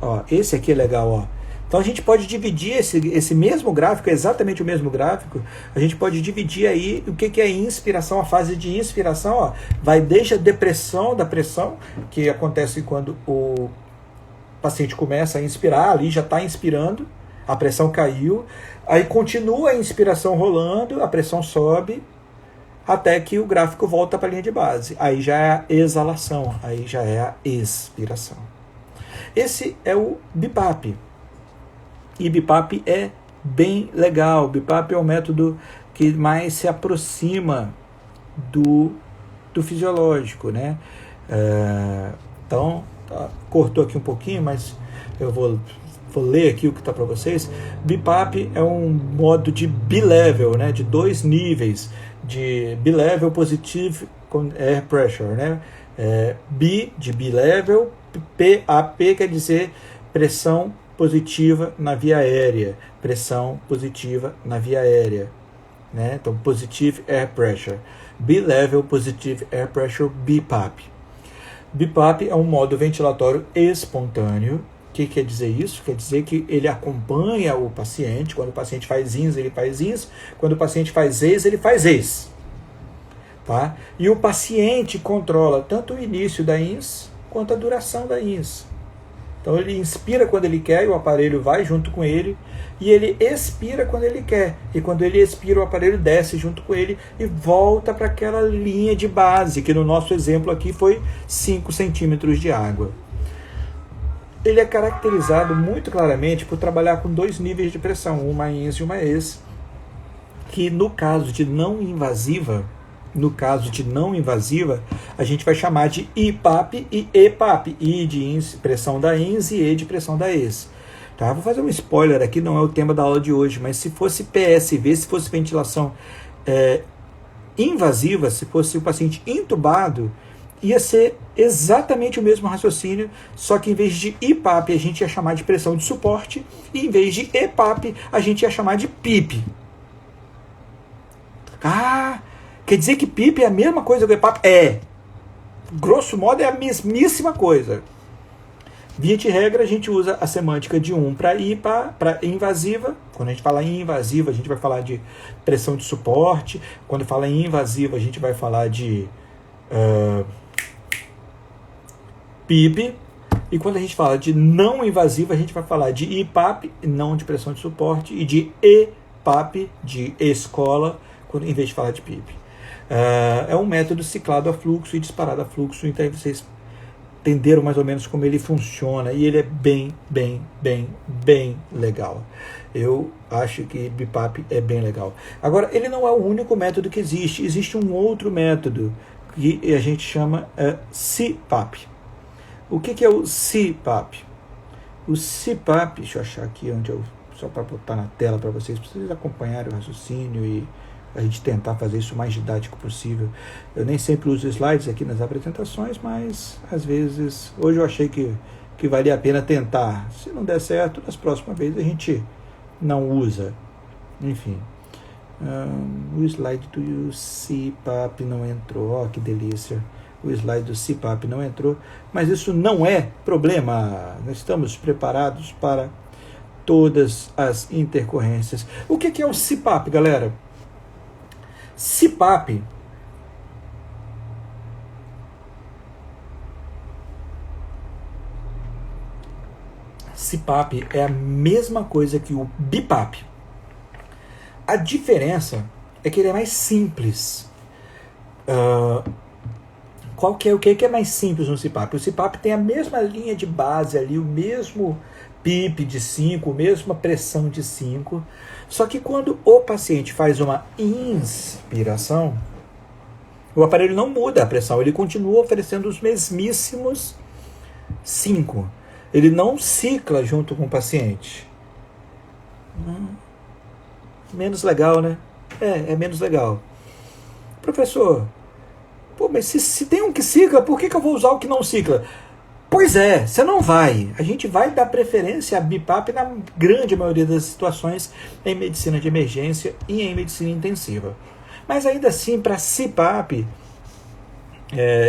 Ó, esse aqui é legal, ó. Então a gente pode dividir esse mesmo gráfico, exatamente o mesmo gráfico, a gente pode dividir aí o que é inspiração, a fase de inspiração, ó, vai desde a depressão da pressão, que acontece quando o paciente começa a inspirar, ali já está inspirando, a pressão caiu, aí continua a inspiração rolando, a pressão sobe, até que o gráfico volta para a linha de base. Aí já é a exalação, aí já é a expiração. Esse é o BiPAP. E BiPAP é bem legal. O BiPAP é o método que mais se aproxima do fisiológico, né? Então, cortou aqui um pouquinho, mas eu vou ler aqui o que está para vocês. BiPAP é um modo de bilevel, né? De 2 níveis, de bilevel positive air pressure, né? Bi de bilevel, PAP quer dizer pressão positiva na via aérea, pressão positiva na via aérea, né? Então, positive air pressure, bilevel positive air pressure, BiPAP. BiPAP é um modo ventilatório espontâneo. O que quer dizer isso? Quer dizer que ele acompanha o paciente. Quando o paciente faz INS, ele faz INS. Quando o paciente faz EIS, ele faz EIS. Tá? E o paciente controla tanto o início da INS quanto a duração da INS. Então ele inspira quando ele quer e o aparelho vai junto com ele, e ele expira quando ele quer. E quando ele expira, o aparelho desce junto com ele e volta para aquela linha de base, que no nosso exemplo aqui foi 5 centímetros de água. Ele é caracterizado muito claramente por trabalhar com 2 níveis de pressão, uma INS e uma EIS. que no caso de não invasiva, a gente vai chamar de IPAP e EPAP, I de pressão da INS e E de pressão da ES. Tá? Vou fazer um spoiler aqui, não é o tema da aula de hoje, mas se fosse PSV, se fosse ventilação invasiva, se fosse o paciente intubado, ia ser exatamente o mesmo raciocínio, só que em vez de IPAP a gente ia chamar de pressão de suporte, e em vez de EPAP a gente ia chamar de PIP. Quer dizer que PIP é a mesma coisa que EPAP? Grosso modo é a mesmíssima coisa. Via de regra, a gente usa a semântica de para IPA, para invasiva. Quando a gente fala em invasiva, a gente vai falar de pressão de suporte. Quando fala em invasiva, a gente vai falar de PIP. E quando a gente fala de não invasiva, a gente vai falar de IPAP, não de pressão de suporte, e de EPAP, de escola, em vez de falar de PIP. É um método ciclado a fluxo e disparado a fluxo, então aí vocês entenderam mais ou menos como ele funciona, e ele é bem legal. Eu acho que BIPAP é bem legal. Agora, ele não é o único método que existe. Existe um outro método que a gente chama CPAP. O que é o CPAP? O CPAP, deixa eu achar aqui só para botar na tela para vocês acompanharem o raciocínio e a gente tentar fazer isso o mais didático possível. Eu nem sempre uso slides aqui nas apresentações, mas às vezes, hoje eu achei que valia a pena tentar. Se não der certo, nas próximas vezes a gente não usa. Enfim, o slide do CPAP não entrou, que delícia. O slide do CPAP não entrou, mas isso não é problema. Nós estamos preparados para todas as intercorrências. O que é o CPAP, galera? CPAP é a mesma coisa que o BIPAP. A diferença é que ele é mais simples. O que é mais simples no CPAP? O CPAP tem a mesma linha de base ali, o mesmo PIP de 5, a mesma pressão de 5, só que quando o paciente faz uma inspiração, o aparelho não muda a pressão, ele continua oferecendo os mesmíssimos 5. Ele não cicla junto com o paciente. Menos legal, né? É menos legal. Professor, mas se tem um que cicla, por que eu vou usar o que não cicla? Pois é, você não vai. A gente vai dar preferência a BIPAP na grande maioria das situações em medicina de emergência e em medicina intensiva. Mas ainda assim, para CPAP,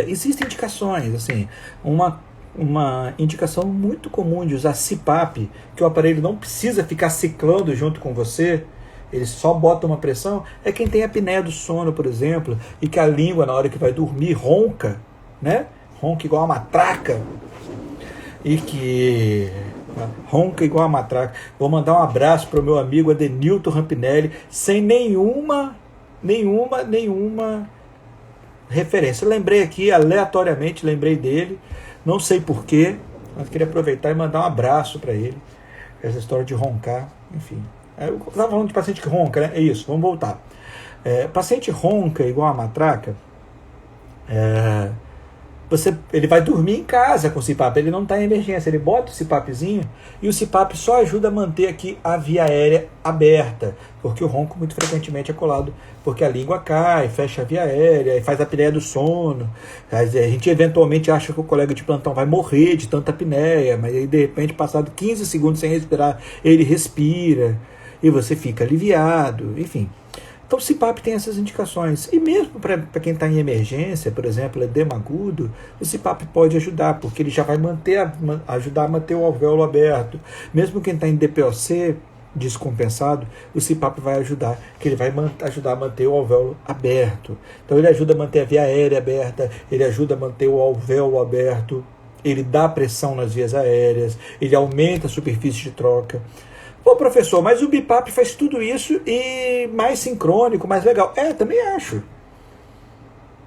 existem indicações. Assim, uma indicação muito comum de usar CPAP, que o aparelho não precisa ficar ciclando junto com você, ele só bota uma pressão, é quem tem apneia do sono, por exemplo, e que a língua, na hora que vai dormir, ronca, né? Ronca igual a matraca. Ronca igual a matraca. Vou mandar um abraço para o meu amigo Adenilton Rampinelli, sem nenhuma referência. Eu lembrei aqui, aleatoriamente, lembrei dele, não sei porquê, mas queria aproveitar e mandar um abraço para ele. Essa história de roncar, enfim. Eu estava falando de paciente que ronca, né? É isso, vamos voltar. Paciente ronca igual a matraca, ele vai dormir em casa com o CPAP, ele não está em emergência, ele bota o CPAPzinho e o CPAP só ajuda a manter aqui a via aérea aberta, porque o ronco muito frequentemente é colado, porque a língua cai, fecha a via aérea e faz a apneia do sono. A gente eventualmente acha que o colega de plantão vai morrer de tanta apneia, mas aí de repente, passado 15 segundos sem respirar, ele respira e você fica aliviado, enfim. Então o CPAP tem essas indicações. E mesmo para quem está em emergência, por exemplo, edema agudo, o CPAP pode ajudar, porque ele já vai ajudar a manter o alvéolo aberto. Mesmo quem está em DPOC descompensado, o CPAP vai ajudar, que ele vai ajudar a manter o alvéolo aberto. Então ele ajuda a manter a via aérea aberta, ele ajuda a manter o alvéolo aberto, ele dá pressão nas vias aéreas, ele aumenta a superfície de troca. Pô, professor, mas o BIPAP faz tudo isso e mais sincrônico, mais legal. Também acho.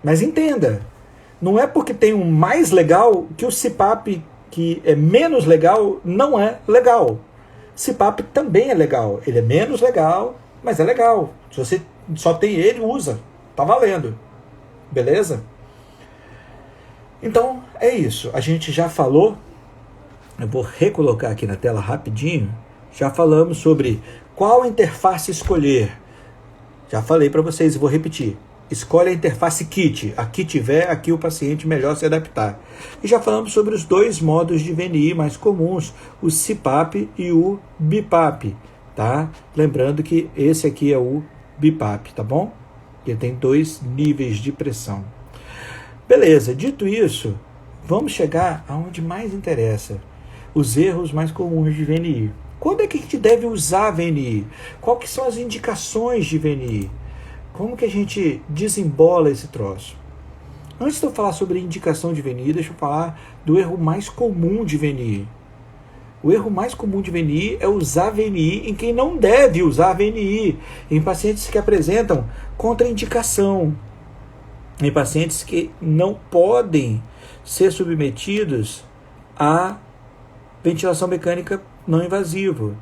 Mas entenda, não é porque tem um mais legal que o CPAP, que é menos legal, não é legal. CPAP também é legal. Ele é menos legal, Mas é legal. Se você só tem ele, usa. Tá valendo. Beleza? Então, é isso. A gente já falou. Eu vou recolocar aqui na tela rapidinho. Já falamos sobre qual interface escolher. Já falei para vocês e vou repetir. Escolhe a interface KIT. A que tiver, aqui o paciente melhor se adaptar. E já falamos sobre os dois modos de VNI mais comuns, o CPAP e o BiPAP, tá? Lembrando que esse aqui é o BiPAP, tá bom? Ele tem 2 níveis de pressão. Beleza, dito isso, vamos chegar aonde mais interessa. Os erros mais comuns de VNI. Quando é que a gente deve usar VNI? Quais que são as indicações de VNI? Como que a gente desembola esse troço? Antes de eu falar sobre indicação de VNI, deixa eu falar do erro mais comum de VNI. O erro mais comum de VNI é usar VNI em quem não deve usar VNI, em pacientes que apresentam contraindicação, em pacientes que não podem ser submetidos à ventilação mecânica não invasiva.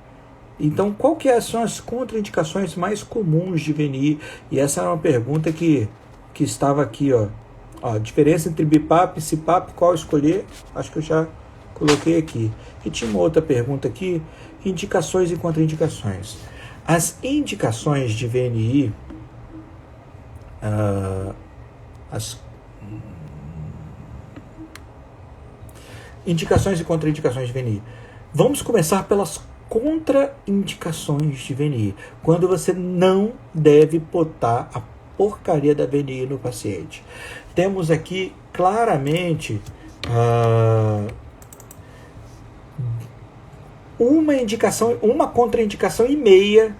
Então, qual que são as contraindicações mais comuns de VNI? E essa é uma pergunta que estava aqui, ó. A diferença entre BiPAP e CPAP, qual escolher? Acho que eu já coloquei aqui. E tinha uma outra pergunta aqui, indicações e contraindicações. As indicações de VNI, as indicações e contraindicações de VNI. Vamos começar pelas contraindicações de VNI. Quando você não deve botar a porcaria da VNI no paciente. Temos aqui claramente uma indicação, uma contraindicação e meia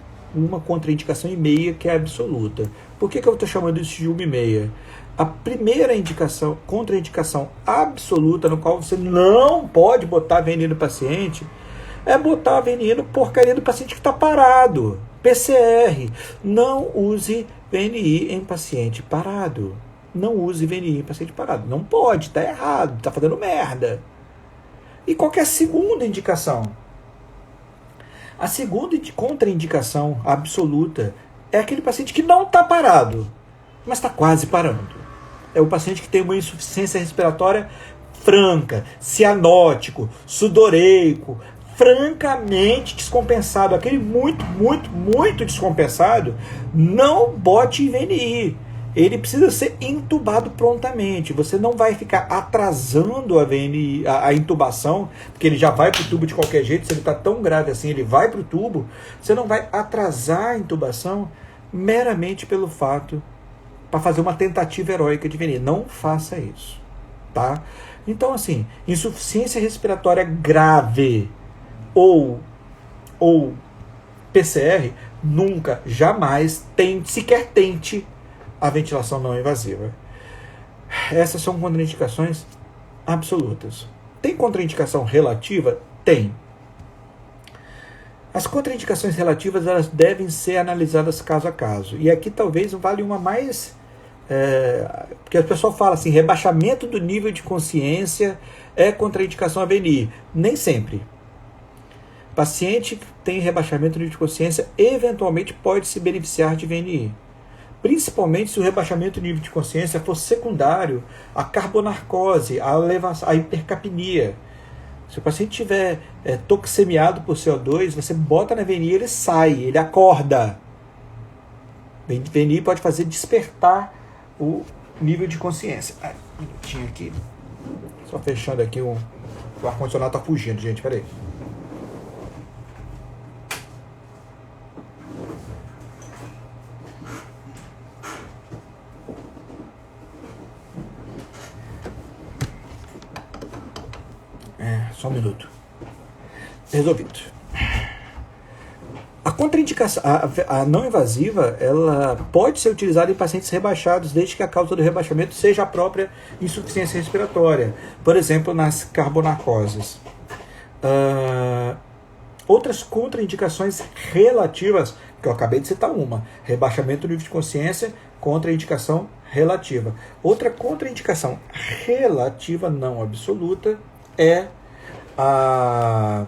que é absoluta. Por que eu estou chamando isso de 1,5? A primeira indicação, contraindicação absoluta, no qual você não pode botar VNI no paciente, é botar VNI no porcaria do paciente que está parado. PCR. Não use VNI em paciente parado. Não use VNI em paciente parado. Não pode, está errado, está fazendo merda. E qual que é a segunda indicação? A segunda contraindicação absoluta é aquele paciente que não está parado, mas está quase parando. É o paciente que tem uma insuficiência respiratória franca, cianótico, sudoreico, francamente descompensado. Aquele muito descompensado, não bote VNI. Ele precisa ser intubado prontamente. Você não vai ficar atrasando a VNI, a intubação, porque ele já vai para o tubo de qualquer jeito. Se ele está tão grave assim, ele vai para o tubo. Você não vai atrasar a intubação meramente pelo fato, para fazer uma tentativa heróica de VNI. Não faça isso, tá? Então, assim, insuficiência respiratória grave ou PCR, nunca, jamais, sequer tente a ventilação não invasiva. Essas são contraindicações absolutas. Tem contraindicação relativa? Tem. As contraindicações relativas, elas devem ser analisadas caso a caso. E aqui talvez vale uma mais... porque o pessoal fala assim, rebaixamento do nível de consciência é contraindicação a VNI. Nem sempre. Paciente que tem rebaixamento do nível de consciência eventualmente pode se beneficiar de VNI. Principalmente se o rebaixamento do nível de consciência for secundário à carbonarcose, à hipercapnia. Se o paciente estiver toxemiado por CO2, você bota na VNI, ele sai, ele acorda. VNI pode fazer despertar o nível de consciência. Um minutinho aqui. Só fechando aqui, o ar-condicionado está fugindo, gente, peraí. Só um minuto. Resolvido. A contraindicação, a não invasiva, ela pode ser utilizada em pacientes rebaixados, desde que a causa do rebaixamento seja a própria insuficiência respiratória. Por exemplo, nas carbonarcoses. Outras contraindicações relativas, que eu acabei de citar uma, rebaixamento do nível de consciência, contraindicação relativa. Outra contraindicação relativa, não absoluta, é a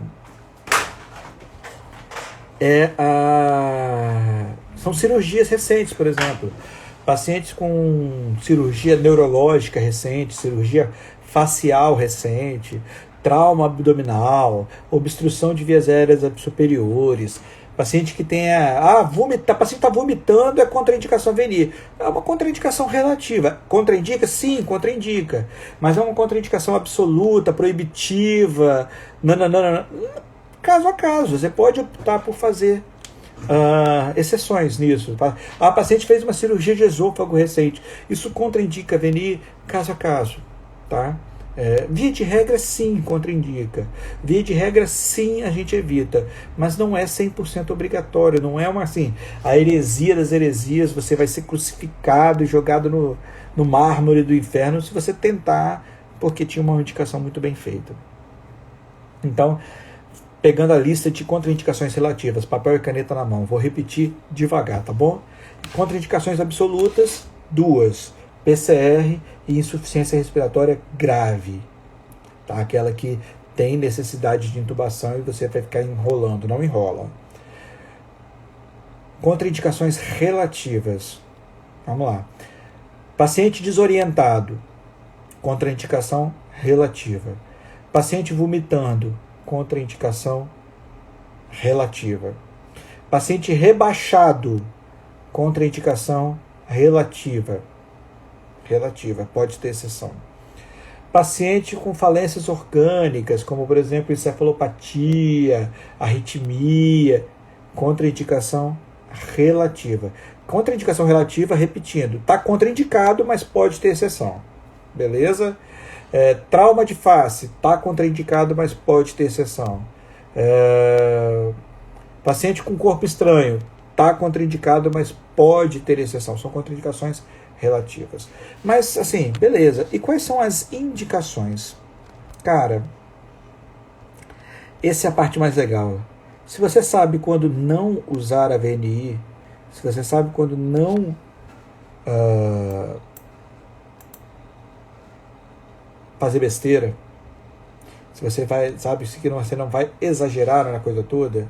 São cirurgias recentes, por exemplo. Pacientes com cirurgia neurológica recente, cirurgia facial recente, trauma abdominal, obstrução de vias aéreas superiores, paciente que tenha... paciente está vomitando, é contraindicação VNI. É uma contraindicação relativa. Contraindica? Sim, contraindica. Mas é uma contraindicação absoluta, proibitiva. Não. Caso a caso. Você pode optar por fazer exceções nisso. A paciente fez uma cirurgia de esôfago recente. Isso contraindica VNI caso a caso. Tá? Via de regra, sim, contraindica. Via de regra, sim, a gente evita. Mas não é 100% obrigatório. Não é a heresia das heresias. Você vai ser crucificado e jogado no mármore do inferno se você tentar, porque tinha uma indicação muito bem feita. Então, pegando a lista de contraindicações relativas, papel e caneta na mão, vou repetir devagar, tá bom? Contraindicações absolutas, 2. PCR e insuficiência respiratória grave. Tá? Aquela que tem necessidade de intubação e você vai ficar enrolando, não enrola. Contraindicações relativas. Vamos lá. Paciente desorientado, contraindicação relativa. Paciente vomitando, contraindicação relativa. Paciente rebaixado, contraindicação relativa. Relativa, pode ter exceção. Paciente com falências orgânicas, como por exemplo encefalopatia, arritmia, contraindicação relativa. Contraindicação relativa, repetindo, está contraindicado, mas pode ter exceção. Beleza? Trauma de face, está contraindicado, mas pode ter exceção. Paciente com corpo estranho, está contraindicado, mas pode ter exceção. São contraindicações relativas. Mas, assim, beleza. E quais são as indicações? Cara, essa é a parte mais legal. Se você sabe quando não usar a VNI, se você sabe quando não fazer besteira, se você sabe que você não vai exagerar na coisa toda,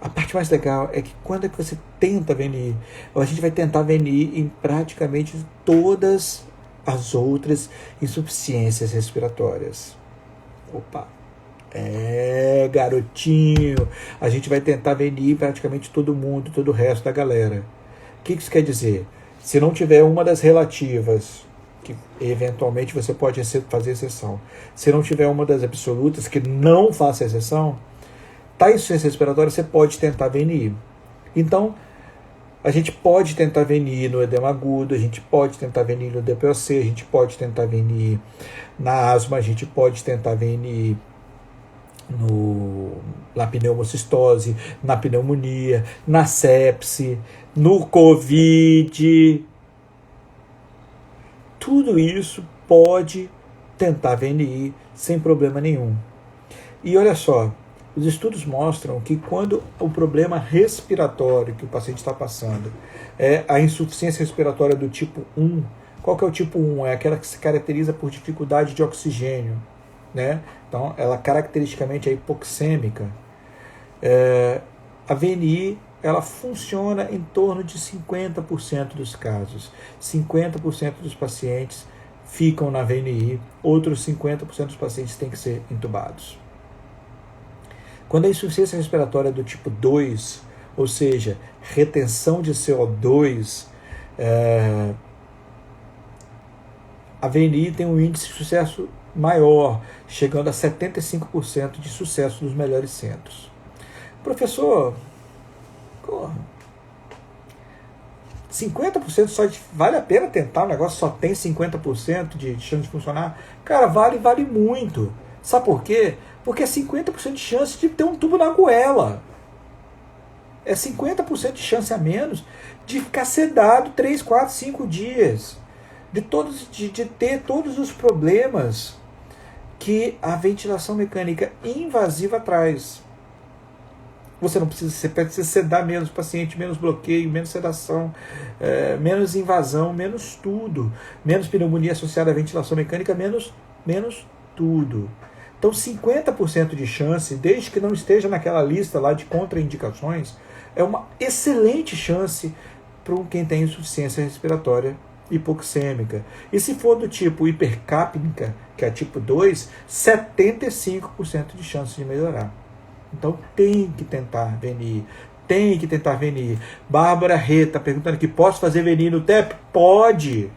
a parte mais legal é que quando é que você tenta VNI, a gente vai tentar VNI em praticamente todas as outras insuficiências respiratórias. Opa! Garotinho! A gente vai tentar VNI em praticamente todo mundo, todo o resto da galera. O que isso quer dizer? Se não tiver uma das relativas, que eventualmente você pode fazer exceção. Se não tiver uma das absolutas, que não faça exceção, tá em insuficiência respiratória, você pode tentar VNI. Então, a gente pode tentar VNI no edema agudo, a gente pode tentar VNI no DPOC, a gente pode tentar VNI na asma, a gente pode tentar VNI na pneumocistose, na pneumonia, na sepse, no Covid. Tudo isso pode tentar VNI sem problema nenhum. E olha só, os estudos mostram que quando o problema respiratório que o paciente está passando é a insuficiência respiratória do tipo 1, qual que é o tipo 1? É aquela que se caracteriza por dificuldade de oxigênio, né? Então, ela caracteristicamente é hipoxêmica. A VNI, ela funciona em torno de 50% dos casos. 50% dos pacientes ficam na VNI, outros 50% dos pacientes têm que ser intubados. Quando a insuficiência respiratória do tipo 2, ou seja, retenção de CO2, a VNI tem um índice de sucesso maior, chegando a 75% de sucesso nos melhores centros. Professor, 50% só vale a pena tentar, o negócio só tem 50% de chance de funcionar? Cara, vale muito. Sabe por quê? Porque é 50% de chance de ter um tubo na goela. É 50% de chance a menos de ficar sedado 3, 4, 5 dias. De ter todos os problemas que a ventilação mecânica invasiva traz. Você precisa sedar menos o paciente, menos bloqueio, menos sedação, menos invasão, menos tudo. Menos pneumonia associada à ventilação mecânica, menos tudo. Então, 50% de chance, desde que não esteja naquela lista lá de contraindicações, é uma excelente chance para quem tem insuficiência respiratória hipoxêmica. E se for do tipo hipercápnica, que é tipo 2, 75% de chance de melhorar. Então tem que tentar VNI. Tem que tentar VNI. Bárbara Rê está perguntando aqui, posso fazer VNI no TEP? Pode.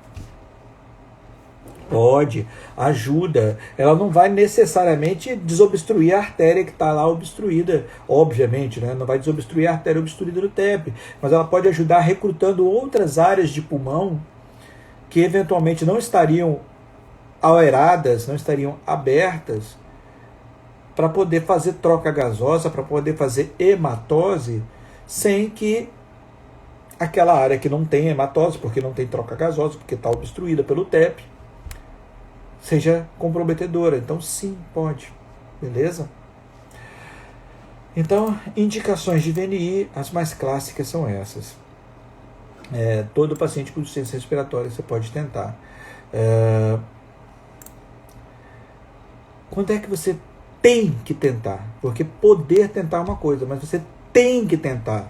Pode. Ajuda. Ela não vai necessariamente desobstruir a artéria que está lá obstruída, obviamente, né? Não vai desobstruir a artéria obstruída do TEP, mas ela pode ajudar recrutando outras áreas de pulmão que eventualmente não estariam aeradas, não estariam abertas, para poder fazer troca gasosa, para poder fazer hematose, sem que aquela área que não tem hematose, porque não tem troca gasosa, porque está obstruída pelo TEP, seja comprometedora. Então sim, pode. Beleza? Então, indicações de VNI, as mais clássicas são essas. Todo paciente com insuficiência respiratória você pode tentar. Quando é que você tem que tentar? Porque poder tentar é uma coisa, mas você tem que tentar.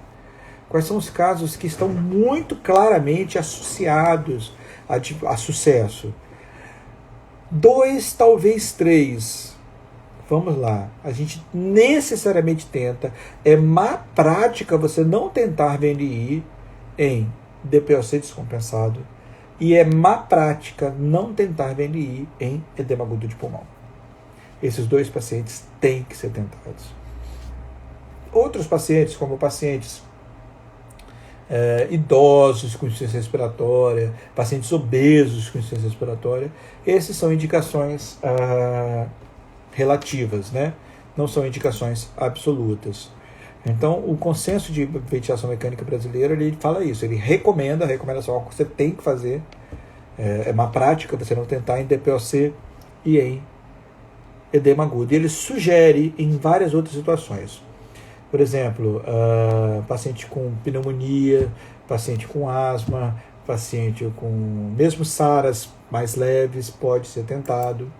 Quais são os casos que estão muito claramente associados a sucesso? 2, talvez 3. Vamos lá. A gente necessariamente tenta. É má prática você não tentar VNI em DPOC descompensado. E é má prática não tentar VNI em edema agudo de pulmão. Esses 2 pacientes têm que ser tentados. Outros pacientes, como pacientes idosos com insuficiência respiratória, pacientes obesos com insuficiência respiratória, esses são indicações relativas, né? Não são indicações absolutas. Então, o consenso de ventilação mecânica brasileiro, ele fala isso, ele recomenda, a recomendação que você tem que fazer, é má prática você não tentar em DPOC e em edema agudo. E ele sugere em várias outras situações. Por exemplo, paciente com pneumonia, paciente com asma, paciente com mesmo SARAs mais leves, pode ser tentado.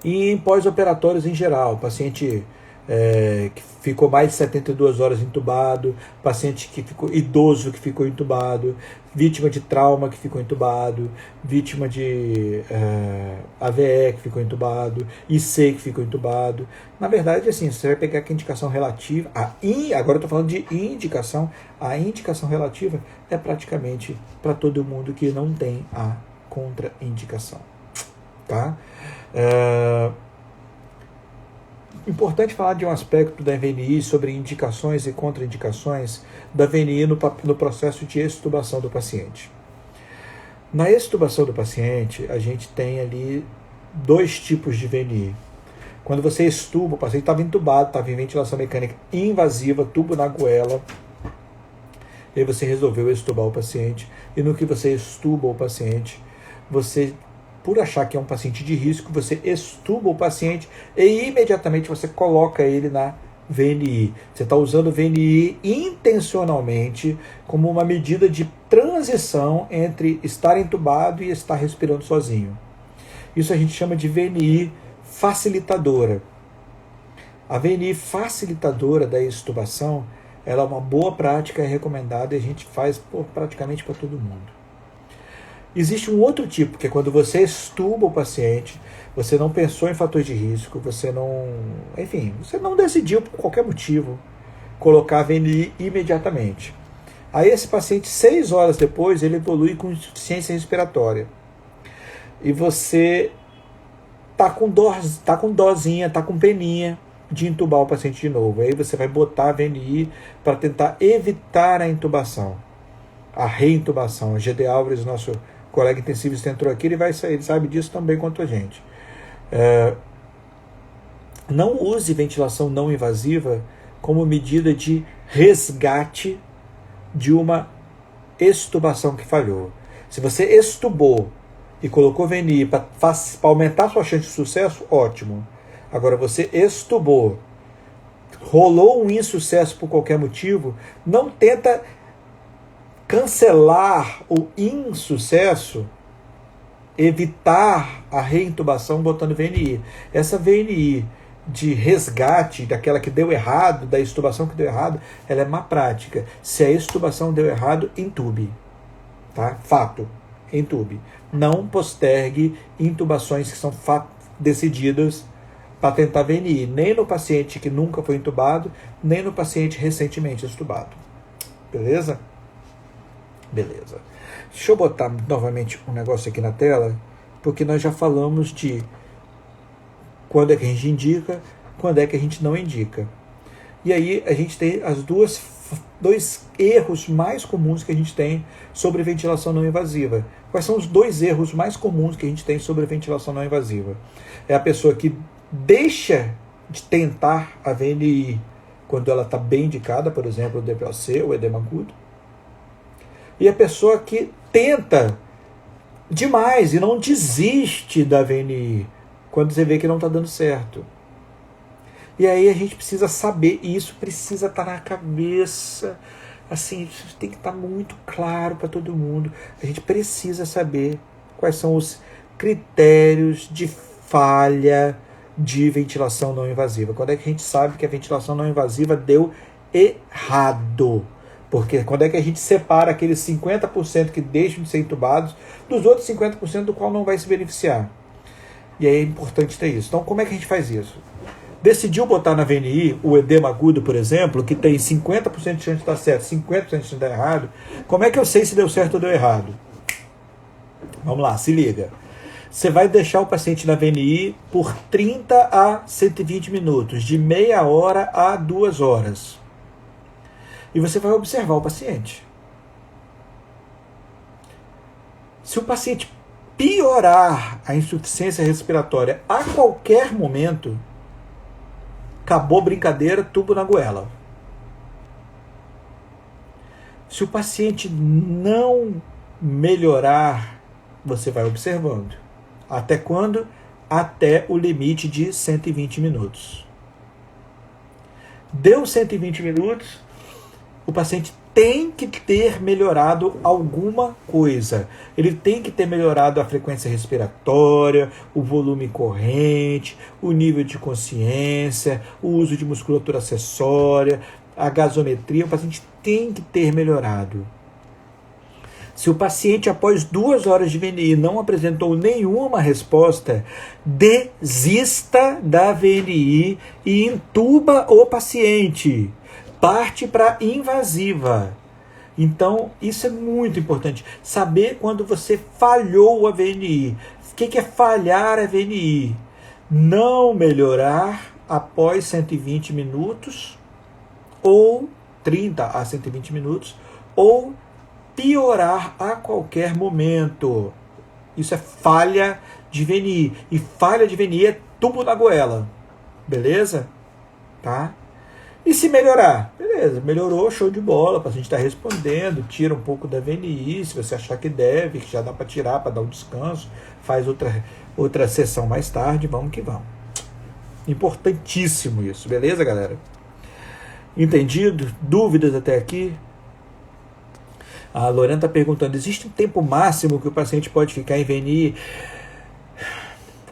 E em pós-operatórios em geral, paciente que ficou mais de 72 horas entubado, paciente que ficou idoso que ficou entubado, vítima de trauma que ficou entubado, vítima de AVE que ficou entubado, IC que ficou entubado. Na verdade, assim, você vai pegar aqui a indicação relativa, agora eu estou falando de indicação, a indicação relativa é praticamente para todo mundo que não tem a contraindicação. Tá? Importante falar de um aspecto da VNI sobre indicações e contraindicações da VNI no processo de extubação do paciente. Na extubação do paciente, a gente tem ali 2 tipos de VNI. Quando você extuba, o paciente estava entubado, estava em ventilação mecânica invasiva, tubo na goela, e aí você resolveu extubar o paciente, e no que você extuba o paciente, você, por achar que é um paciente de risco, você extuba o paciente e imediatamente você coloca ele na VNI. Você está usando o VNI intencionalmente como uma medida de transição entre estar entubado e estar respirando sozinho. Isso a gente chama de VNI facilitadora. A VNI facilitadora da extubação, ela é uma boa prática, é recomendada e a gente faz praticamente para todo mundo. Existe um outro tipo, que é quando você extuba o paciente, você não pensou em fatores de risco, você não decidiu por qualquer motivo colocar a VNI imediatamente. Aí esse paciente, 6 horas depois, ele evolui com insuficiência respiratória. E você tá com dorzinha, tá com peninha de entubar o paciente de novo. Aí você vai botar a VNI para tentar evitar a intubação, a reintubação. A GD Álvares, nosso colega intensivista, entrou aqui, ele sabe disso tão bem quanto a gente. Não use ventilação não invasiva como medida de resgate de uma extubação que falhou. Se você extubou e colocou VNI para aumentar sua chance de sucesso, ótimo. Agora você extubou, rolou um insucesso por qualquer motivo, não tenta cancelar o insucesso, evitar a reintubação botando VNI. Essa VNI de resgate daquela que deu errado, da extubação que deu errado, ela é má prática. Se a extubação deu errado, intube. Tá? Fato, intube. Não postergue intubações que são decididas para tentar VNI, nem no paciente que nunca foi intubado, nem no paciente recentemente extubado. Beleza? Beleza. Deixa eu botar novamente um negócio aqui na tela, porque nós já falamos de quando é que a gente indica, quando é que a gente não indica. E aí a gente tem as dois erros mais comuns que a gente tem sobre ventilação não invasiva. Quais são os dois erros mais comuns que a gente tem sobre ventilação não invasiva? É a pessoa que deixa de tentar a VNI quando ela está bem indicada, por exemplo, o DPOC, o edema agudo. E a pessoa que tenta demais e não desiste da VNI quando você vê que não está dando certo. E aí a gente precisa saber, e isso precisa estar na cabeça, assim, isso tem que estar muito claro para todo mundo. A gente precisa saber quais são os critérios de falha de ventilação não invasiva. Quando é que a gente sabe que a ventilação não invasiva deu errado? Porque quando é que a gente separa aqueles 50% que deixam de ser intubados dos outros 50% do qual não vai se beneficiar? E aí é importante ter isso. Então, como é que a gente faz isso? Decidiu botar na VNI o edema agudo, por exemplo, que tem 50% de chance de dar certo, 50% de chance de dar errado. Como é que eu sei se deu certo ou deu errado? Vamos lá, se liga. Você vai deixar o paciente na VNI por 30 a 120 minutos, de meia hora a 2 horas. E você vai observar o paciente. Se o paciente piorar a insuficiência respiratória a qualquer momento, acabou a brincadeira, tubo na goela. Se o paciente não melhorar, você vai observando. Até quando? Até o limite de 120 minutos. Deu 120 minutos, o paciente tem que ter melhorado alguma coisa. Ele tem que ter melhorado a frequência respiratória, o volume corrente, o nível de consciência, o uso de musculatura acessória, a gasometria. O paciente tem que ter melhorado. Se o paciente, após 2 horas de VNI, não apresentou nenhuma resposta, desista da VNI e intuba o paciente. Parte para invasiva. Então, isso é muito importante. Saber quando você falhou a VNI. O que é falhar a VNI? Não melhorar após 120 minutos, ou 30 a 120 minutos, ou piorar a qualquer momento. Isso é falha de VNI. E falha de VNI é tubo na goela. Beleza? Tá? E se melhorar? Beleza, melhorou, show de bola, o paciente está respondendo, tira um pouco da VNI, se você achar que deve, que já dá para tirar, para dar um descanso, faz outra sessão mais tarde, vamos que vamos. Importantíssimo isso, beleza, galera? Entendido? Dúvidas até aqui? A Lorena está perguntando, existe um tempo máximo que o paciente pode ficar em VNI?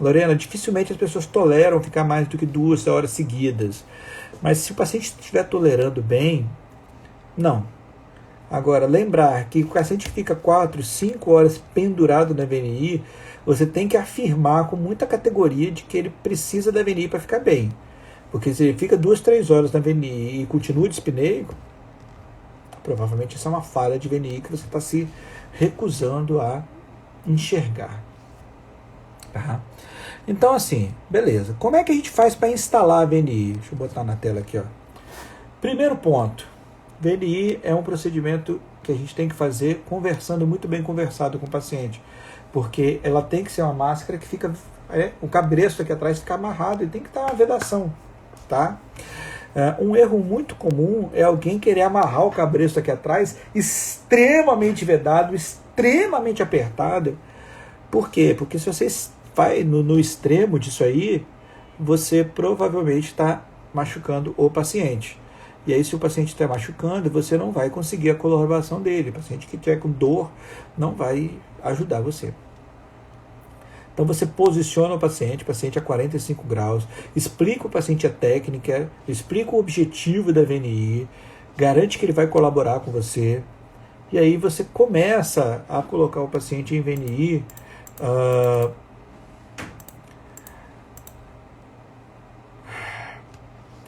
Lorena, dificilmente as pessoas toleram ficar mais do que 2 horas seguidas. Mas se o paciente estiver tolerando bem, não. Agora, lembrar que o paciente fica 4, 5 horas pendurado na VNI, você tem que afirmar com muita categoria de que ele precisa da VNI para ficar bem. Porque se ele fica 2, 3 horas na VNI e continua dispneico, provavelmente isso é uma falha de VNI que você está se recusando a enxergar. Tá? Então, assim, beleza. Como é que a gente faz para instalar a VNI? Deixa eu botar na tela aqui, ó. Primeiro ponto. VNI é um procedimento que a gente tem que fazer conversando, muito bem conversado com o paciente. Porque ela tem que ser uma máscara que fica... o cabresto aqui atrás fica amarrado e tem que estar uma vedação, tá? Um erro muito comum é alguém querer amarrar o cabresto aqui atrás extremamente vedado, extremamente apertado. Por quê? Porque se você vai no extremo disso aí, você provavelmente está machucando o paciente. E aí, se o paciente está machucando, você não vai conseguir a colaboração dele. O paciente que estiver com dor não vai ajudar você. Então você posiciona o paciente a 45 graus, explica o paciente a técnica, explica o objetivo da VNI, garante que ele vai colaborar com você, e aí você começa a colocar o paciente em VNI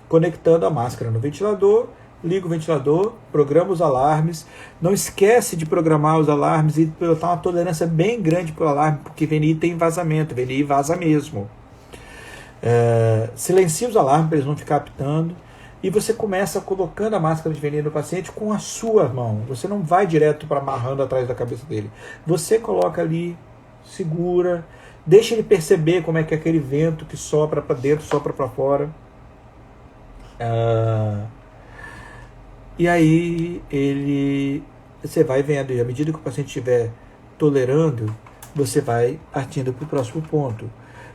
conectando a máscara no ventilador, liga o ventilador, programa os alarmes, não esquece de programar os alarmes e botar uma tolerância bem grande para o alarme, porque VNI tem vazamento, VNI vaza mesmo. Silencia os alarmes para eles não ficar apitando, e você começa colocando a máscara de VNI no paciente com a sua mão. Você não vai direto para amarrando atrás da cabeça dele. Você coloca ali, segura, deixa ele perceber como é que é aquele vento que sopra para dentro, sopra para fora. E aí você vai vendo, e à medida que o paciente estiver tolerando, você vai partindo para o próximo ponto.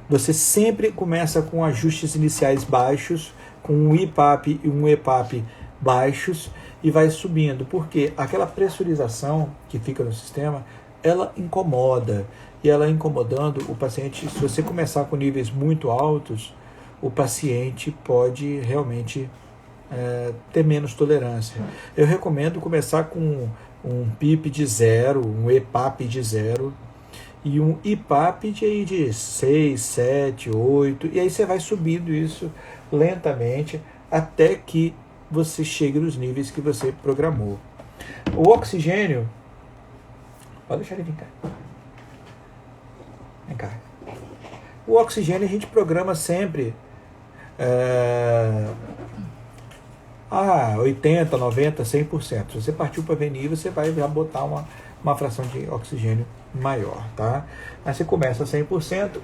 Você sempre começa com ajustes iniciais baixos, com um IPAP e um EPAP baixos, e vai subindo, porque aquela pressurização que fica no sistema, ela incomoda, e ela incomodando o paciente, se você começar com níveis muito altos, o paciente pode realmente ter menos tolerância. Eu recomendo começar com um PIP de 0, um EPAP de 0, e um IPAP de 6, 7, 8, e aí você vai subindo isso lentamente até que você chegue nos níveis que você programou. O oxigênio, pode deixar ele vir cá. Vem cá. O oxigênio a gente programa sempre 80, 90, 100%. Se você partiu para VNI, você vai já botar uma fração de oxigênio maior, tá? Mas você começa a 100%,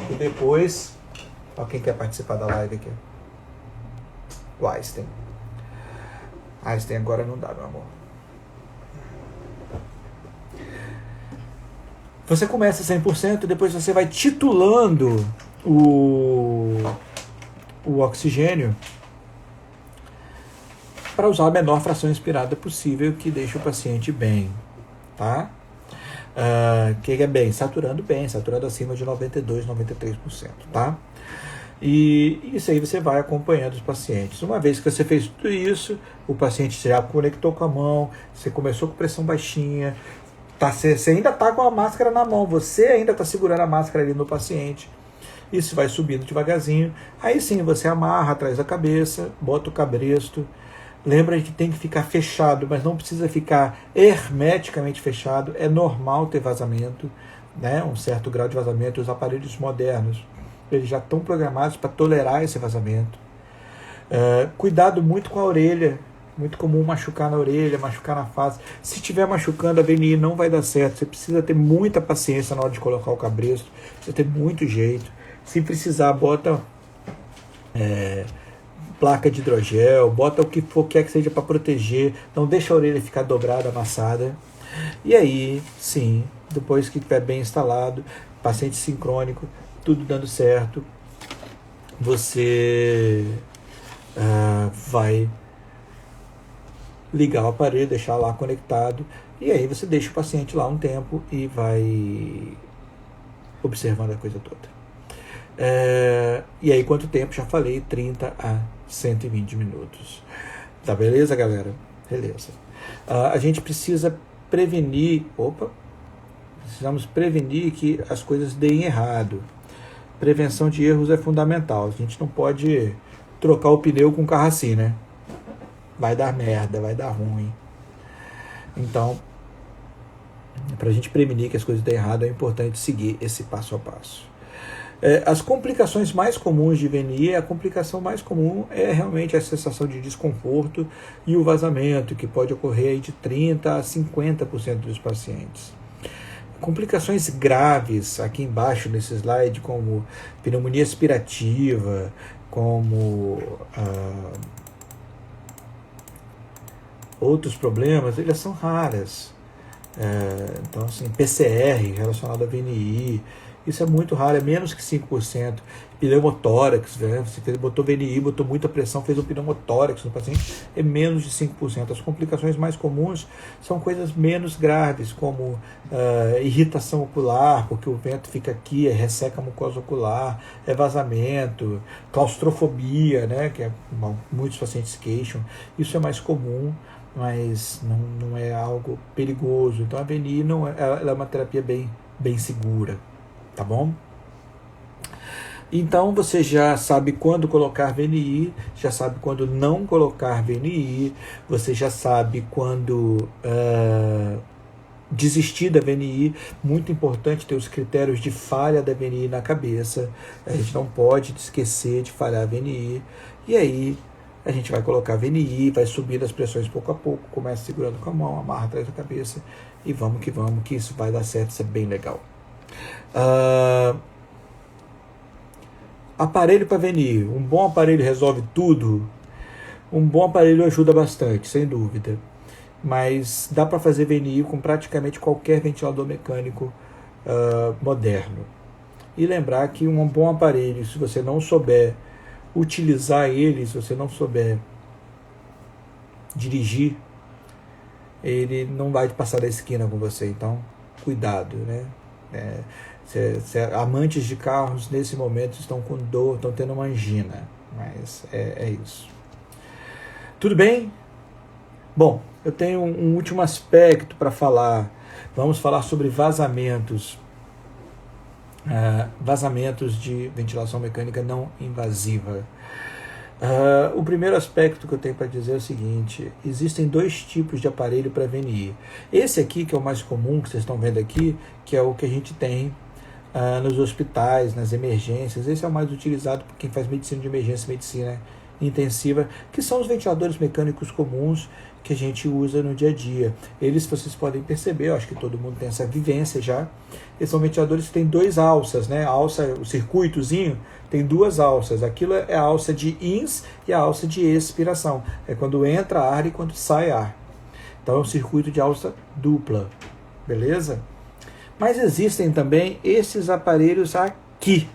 e depois, ó, quem quer participar da live aqui? O Einstein. Einstein agora não dá, meu amor. Você começa a 100%, e depois você vai titulando o oxigênio para usar a menor fração inspirada possível, que deixa o paciente bem, tá? Que é bem, saturando acima de 92, 93%, tá? E isso aí você vai acompanhando os pacientes. Uma vez que você fez tudo isso, o paciente já conectou com a mão, você começou com pressão baixinha, você ainda está com a máscara na mão, você ainda está segurando a máscara ali no paciente. Isso vai subindo devagarzinho. Aí sim, você amarra atrás da cabeça, bota o cabresto. Lembra que tem que ficar fechado, mas não precisa ficar hermeticamente fechado. É normal ter vazamento, né? Um certo grau de vazamento. Os aparelhos modernos, eles já estão programados para tolerar esse vazamento. Cuidado muito com a orelha. Muito comum machucar na orelha, machucar na face. Se estiver machucando, a VNI não vai dar certo. Você precisa ter muita paciência na hora de colocar o cabresto. Precisa ter muito jeito. Se precisar, bota placa de hidrogel, bota o que for quer que seja para proteger. Não deixa a orelha ficar dobrada, amassada. E aí, sim, depois que estiver bem instalado, paciente sincrônico, tudo dando certo, você vai ligar o aparelho, deixar lá conectado, e aí você deixa o paciente lá um tempo e vai observando a coisa toda. E aí quanto tempo? Já falei, 30 a 120 minutos. Tá beleza, galera? Beleza. A gente precisa prevenir, precisamos prevenir que as coisas deem errado. Prevenção de erros é fundamental. A gente não pode trocar o pneu com o carro assim, né? Vai dar merda, vai dar ruim. Então, para a gente prevenir que as coisas deem errado, é importante seguir esse passo a passo. As complicações mais comuns de VNI, a complicação mais comum é realmente a sensação de desconforto e o vazamento, que pode ocorrer aí de 30% a 50% dos pacientes. Complicações graves, aqui embaixo nesse slide, como pneumonia aspirativa, como outros problemas, elas são raras. Então, assim, PCR relacionado a VNI, Isso é muito raro, é menos que 5%. Pneumotórax, né? Você botou VNI, botou muita pressão, fez um pneumotórax no paciente, é menos de 5%. As complicações mais comuns são coisas menos graves, como irritação ocular, porque o vento fica aqui, resseca a mucosa ocular, vazamento, claustrofobia, né? Que muitos pacientes queixam. Isso é mais comum, mas não é algo perigoso. Então a VNI ela é uma terapia bem segura, tá bom? Então você já sabe quando colocar VNI, já sabe quando não colocar VNI, você já sabe quando desistir da VNI. Muito importante ter os critérios de falha da VNI na cabeça. A gente não pode esquecer de falhar a VNI. E aí a gente vai colocar VNI, vai subir as pressões pouco a pouco, começa segurando com a mão, amarra atrás da cabeça e vamos, que isso vai dar certo, isso é bem legal. Aparelho para VNI. Um bom aparelho resolve tudo? Um bom aparelho ajuda bastante, sem dúvida. Mas dá para fazer VNI com praticamente qualquer ventilador mecânico moderno. E lembrar que um bom aparelho, se você não souber utilizar ele, se você não souber dirigir, ele não vai passar da esquina com você. Então, cuidado, né? Amantes de carros nesse momento estão com dor, estão tendo uma angina, mas é isso. Tudo bem? Bom, eu tenho um último aspecto para falar. Vamos falar sobre vazamentos. Vazamentos de ventilação mecânica não invasiva. O primeiro aspecto que eu tenho para dizer é o seguinte: existem dois tipos de aparelho para VNI. Esse aqui, que é o mais comum, que vocês estão vendo aqui, que é o que a gente tem nos hospitais, nas emergências. Esse é o mais utilizado por quem faz medicina de emergência, medicina intensiva, que são os ventiladores mecânicos comuns que a gente usa no dia a dia. Eles, vocês podem perceber, eu acho que todo mundo tem essa vivência já. Esses são ventiladores que têm duas alças, né? A alça, o circuitozinho, tem duas alças. Aquilo é a alça de ins e a alça de expiração. É quando entra ar e quando sai ar. Então é um circuito de alça dupla, beleza? Mas existem também esses aparelhos aqui.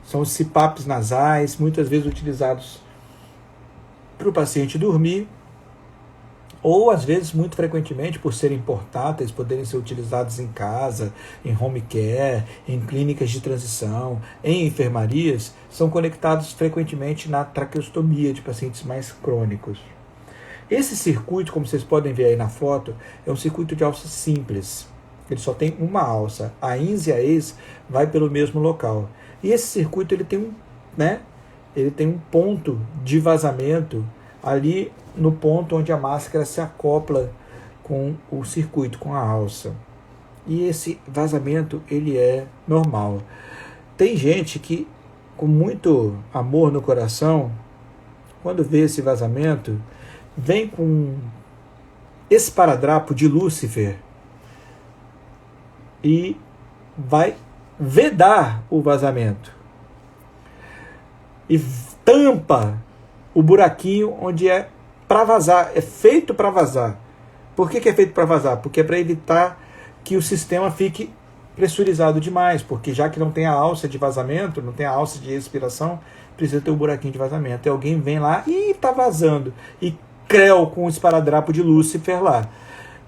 São os CPAPs nasais, muitas vezes utilizados para o paciente dormir, ou às vezes, muito frequentemente, por serem portáteis, poderem ser utilizados em casa, em home care, em clínicas de transição, em enfermarias, são conectados frequentemente na traqueostomia de pacientes mais crônicos. Esse circuito, como vocês podem ver aí na foto, é um circuito de alça simples. Ele só tem uma alça. A ins e a ex vai pelo mesmo local. E esse circuito ele tem um ponto de vazamento ali no ponto onde a máscara se acopla com o circuito, com a alça. E esse vazamento ele é normal. Tem gente que, com muito amor no coração, quando vê esse vazamento, vem com um esparadrapo de Lúcifer e vai vedar o vazamento e tampa o buraquinho onde é para vazar, é feito para vazar. Por que é feito para vazar? Porque é para evitar que o sistema fique pressurizado demais, porque já que não tem a alça de vazamento, não tem a alça de expiração, precisa ter um buraquinho de vazamento. E alguém vem lá e está vazando, e creu com o esparadrapo de Lúcifer lá.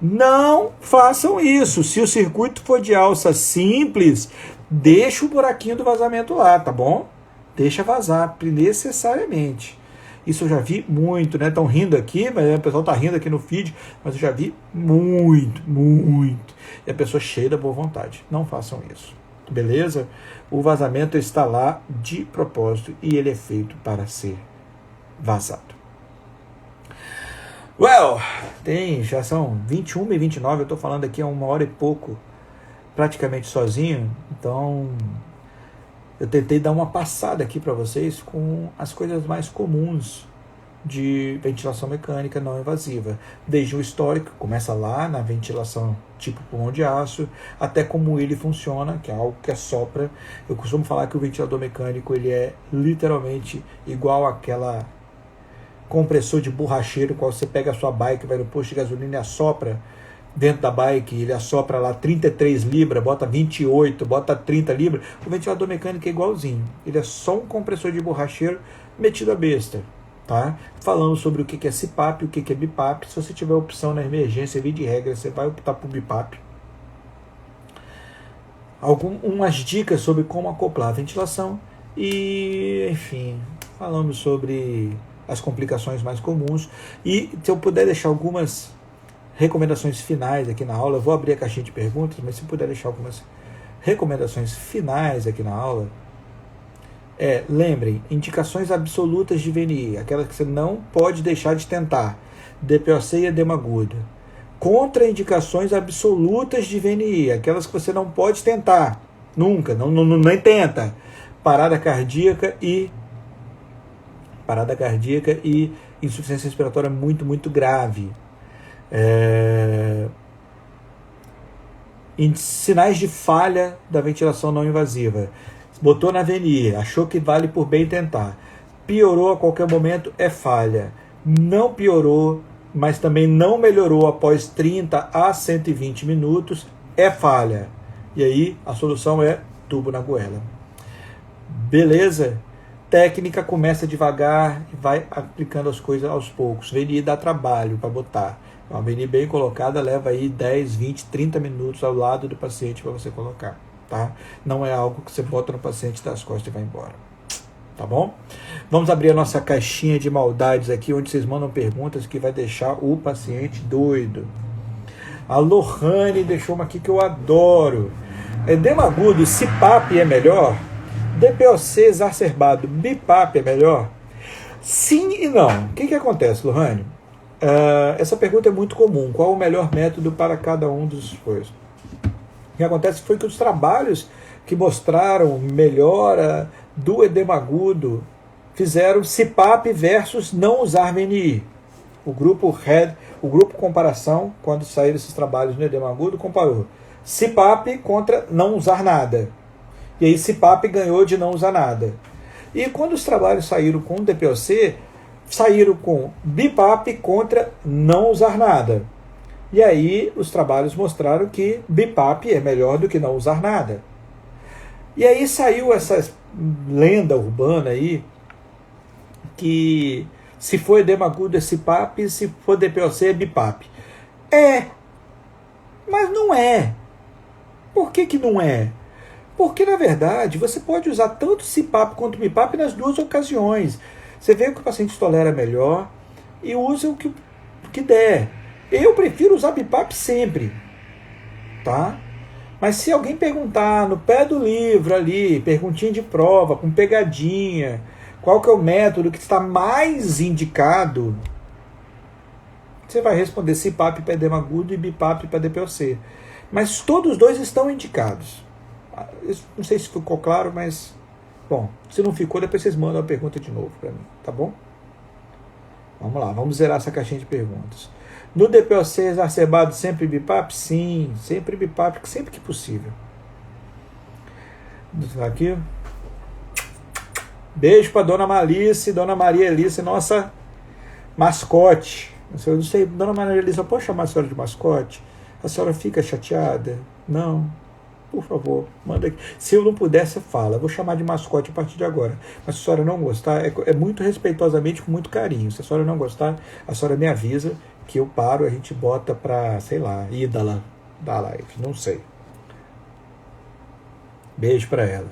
Não façam isso. Se o circuito for de alça simples, deixa o buraquinho do vazamento lá, tá bom? Deixa vazar, necessariamente. Isso eu já vi muito, né? Estão rindo aqui, mas o pessoal está rindo aqui no feed, mas eu já vi muito. E a pessoa cheia da boa vontade. Não façam isso, beleza? O vazamento está lá de propósito e ele é feito para ser vazado. Já são 21h29, eu estou falando aqui há 1h e pouco, praticamente sozinho, então eu tentei dar uma passada aqui para vocês com as coisas mais comuns de ventilação mecânica não invasiva, desde o histórico, começa lá na ventilação tipo pulmão de aço, até como ele funciona, que é algo que assopra. Eu costumo falar que o ventilador mecânico ele é literalmente igual àquela compressor de borracheiro, qual você pega a sua bike, vai no posto de gasolina e assopra. dentro da bike, ele assopra lá 33 libras, bota 28, bota 30 libras, o ventilador mecânico é igualzinho. Ele é só um compressor de borracheiro metido a besta. Tá? Falando sobre o que é CPAP, o que é BIPAP. Se você tiver opção na emergência, via de regra, você vai optar por BIPAP. Umas dicas sobre como acoplar a ventilação e, enfim, falamos sobre as complicações mais comuns. E se eu puder deixar algumas recomendações finais aqui na aula, eu vou abrir a caixinha de perguntas, mas se puder deixar algumas recomendações finais aqui na aula, lembrem, indicações absolutas de VNI, aquelas que você não pode deixar de tentar, DPOC e edema agudo. Contraindicações absolutas de VNI, aquelas que você não pode tentar, nunca, nem tenta. Parada cardíaca e insuficiência respiratória muito, muito grave. Sinais de falha da ventilação não invasiva. Botou na VNI, achou que vale por bem tentar. Piorou a qualquer momento, é falha. Não piorou, mas também não melhorou após 30 a 120 minutos, é falha. E aí a solução é tubo na goela. Beleza? Técnica começa devagar e vai aplicando as coisas aos poucos. VNI dá trabalho para botar. Uma VNI bem colocada leva aí 10, 20, 30 minutos ao lado do paciente para você colocar. Tá? Não é algo que você bota no paciente das costas e vai embora. Tá bom? Vamos abrir a nossa caixinha de maldades aqui, onde vocês mandam perguntas que vai deixar o paciente doido. A Lohane deixou uma aqui que eu adoro. Edema agudo, CPAP é melhor? DPOC exacerbado, BIPAP é melhor? Sim e não. O que acontece, Lohane? Essa pergunta é muito comum. Qual o melhor método para cada um dos coisas? O que acontece foi que os trabalhos que mostraram melhora do edema agudo fizeram CPAP versus não usar VNI. O grupo comparação, quando saíram esses trabalhos no edema agudo, comparou CPAP contra não usar nada. E aí CPAP ganhou de não usar nada. E quando os trabalhos saíram com DPOC, saíram com BIPAP contra não usar nada. E aí os trabalhos mostraram que BIPAP é melhor do que não usar nada. E aí saiu essa lenda urbana aí, que se for edema agudo é CPAP, se for DPOC é BIPAP. Mas não é. Por que não é? Porque, na verdade, você pode usar tanto CPAP quanto BIPAP nas duas ocasiões. Você vê o que o paciente tolera melhor e usa o que der. Eu prefiro usar BIPAP sempre, tá? Mas se alguém perguntar no pé do livro ali, perguntinha de prova, com pegadinha, qual que é o método que está mais indicado, você vai responder CPAP para edema agudo e BIPAP para DPOC. Mas todos os dois estão indicados. Não sei se ficou claro, mas... Bom, se não ficou, depois vocês mandam a pergunta de novo para mim, tá bom? Vamos lá, vamos zerar essa caixinha de perguntas. No DPOC exacerbado sempre BIPAP? Sim, sempre BIPAP, sempre que possível. Aqui. Beijo para Dona Malice, Dona Maria Alice, nossa mascote. Eu não sei, Dona Maria Alice, eu posso chamar a senhora de mascote? A senhora fica chateada? Não. Por favor, manda aqui. Se eu não puder, você fala. Eu vou chamar de mascote a partir de agora. Mas se a senhora não gostar, é muito respeitosamente, com muito carinho. Se a senhora não gostar, a senhora me avisa que eu paro, a gente bota pra, sei lá, ídala da live. Não sei. Beijo pra ela.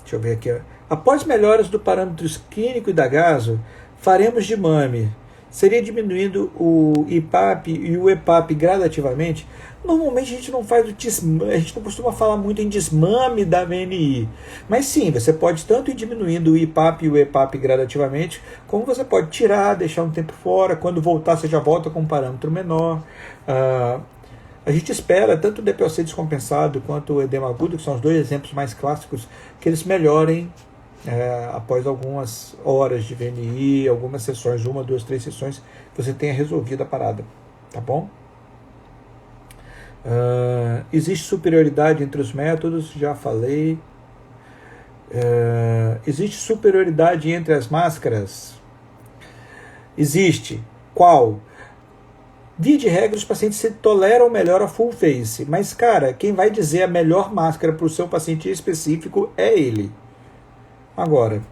Deixa eu ver aqui. Após melhoras do parâmetro clínico e da gaso, faremos de mame. Seria diminuindo o IPAP e o EPAP gradativamente? Normalmente a gente não faz a gente não costuma falar muito em desmame da VNI. Mas sim, você pode tanto ir diminuindo o IPAP e o EPAP gradativamente, como você pode tirar, deixar um tempo fora, quando voltar você já volta com um parâmetro menor. A gente espera tanto o DPOC descompensado quanto o edema agudo, que são os dois exemplos mais clássicos, que eles melhorem após algumas horas de VNI, algumas sessões, 1, 2, 3 sessões, você tenha resolvido a parada, tá bom? Existe superioridade entre os métodos, já falei. Existe superioridade entre as máscaras? Existe. Qual? Via de regra, os pacientes se toleram melhor a full face. Mas, cara, quem vai dizer a melhor máscara para o seu paciente específico é ele. Agora,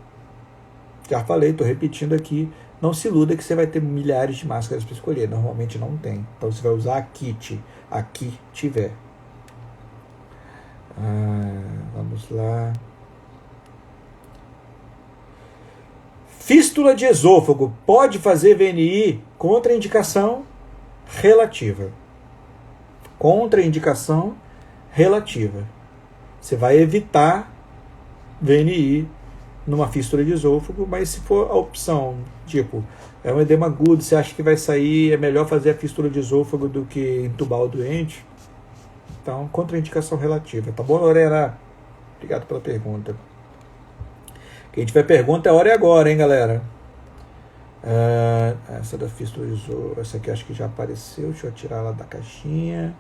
já falei, estou repetindo aqui, não se iluda que você vai ter milhares de máscaras para escolher. Normalmente não tem. Então você vai usar a kit. Aqui tiver. Vamos lá. Fístula de esôfago. Pode fazer VNI? Contraindicação relativa. Contraindicação relativa. Você vai evitar VNI numa fístula de esôfago, mas se for a opção, tipo, é um edema agudo, você acha que vai sair, é melhor fazer a fístula de esôfago do que entubar o doente? Então, contraindicação relativa. Tá bom, Lorena? Obrigado pela pergunta. Quem tiver pergunta, é hora e agora, hein, galera? Essa da fístula de esôfago, essa aqui acho que já apareceu, deixa eu tirar ela da caixinha.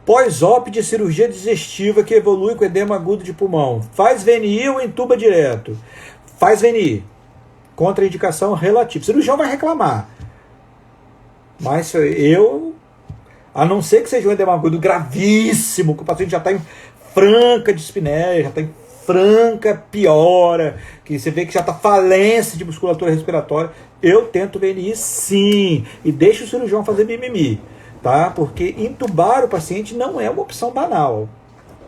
Pós-op de cirurgia digestiva que evolui com edema agudo de pulmão. Faz VNI ou entuba direto? Faz VNI. Contraindicação relativa. O cirurgião vai reclamar. Mas eu, a não ser que seja um edema agudo gravíssimo, que o paciente já está em franca dispneia, já está em franca piora, que você vê que já está falência de musculatura respiratória, eu tento VNI sim. E deixo o cirurgião fazer mimimi. Tá? Porque intubar o paciente não é uma opção banal.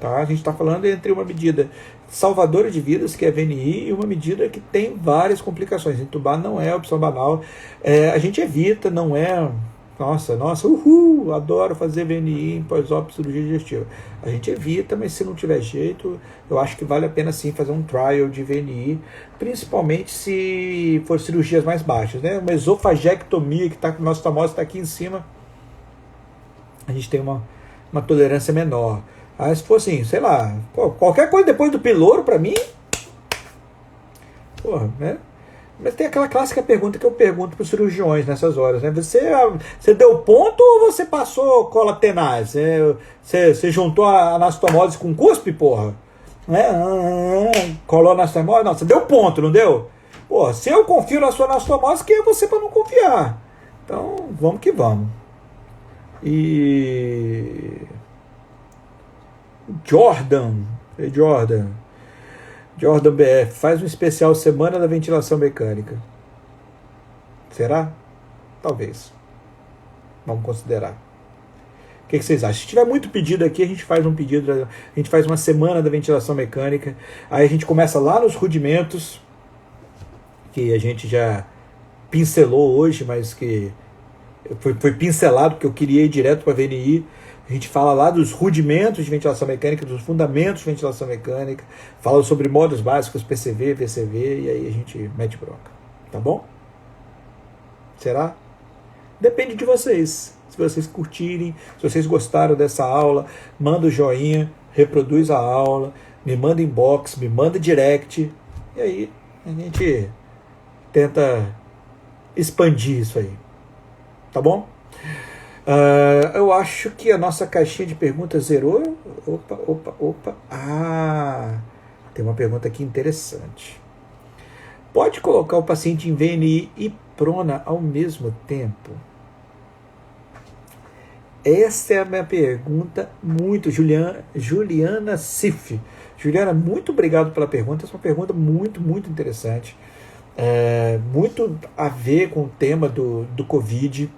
Tá? A gente está falando entre uma medida salvadora de vidas, que é VNI, e uma medida que tem várias complicações. Intubar não é opção banal. A gente evita, não é... Nossa, adoro fazer VNI em pós-op cirurgia digestiva. A gente evita, mas se não tiver jeito, eu acho que vale a pena sim fazer um trial de VNI, principalmente se for cirurgias mais baixas. Né? Uma esofagectomia, que o nosso famoso está aqui em cima, a gente tem uma tolerância menor. Se for assim, sei lá, qualquer coisa depois do piloro, para mim, porra, né? Mas tem aquela clássica pergunta que eu pergunto para os cirurgiões nessas horas, né? Você deu ponto ou você passou cola tenaz? Você juntou a anastomose com cuspe, porra? Né? Colou a anastomose? Não, você deu ponto, não deu? Porra, se eu confio na sua anastomose, quem é você para não confiar? Então, vamos que vamos. E Jordan BF faz um especial Semana da Ventilação Mecânica. Será? Talvez. Vamos considerar. O que vocês acham? Se tiver muito pedido aqui, a gente faz um pedido, a gente faz uma Semana da Ventilação Mecânica. Aí a gente começa lá nos rudimentos, que a gente já pincelou hoje, mas que foi pincelado, porque eu queria ir direto para a VNI. A gente fala lá dos rudimentos de ventilação mecânica, dos fundamentos de ventilação mecânica, fala sobre modos básicos, PCV, VCV, e aí a gente mete bronca. Tá bom? Será? Depende de vocês. Se vocês curtirem, se vocês gostaram dessa aula, manda o joinha, reproduz a aula, me manda inbox, me manda direct, e aí a gente tenta expandir isso aí. Tá bom? Eu acho que a nossa caixinha de perguntas zerou. Opa. Tem uma pergunta aqui interessante. Pode colocar o paciente em VNI e prona ao mesmo tempo? Essa é a minha pergunta, muito. Juliana Sif. Juliana, muito obrigado pela pergunta. Essa é uma pergunta muito, muito interessante. Muito a ver com o tema do Covid,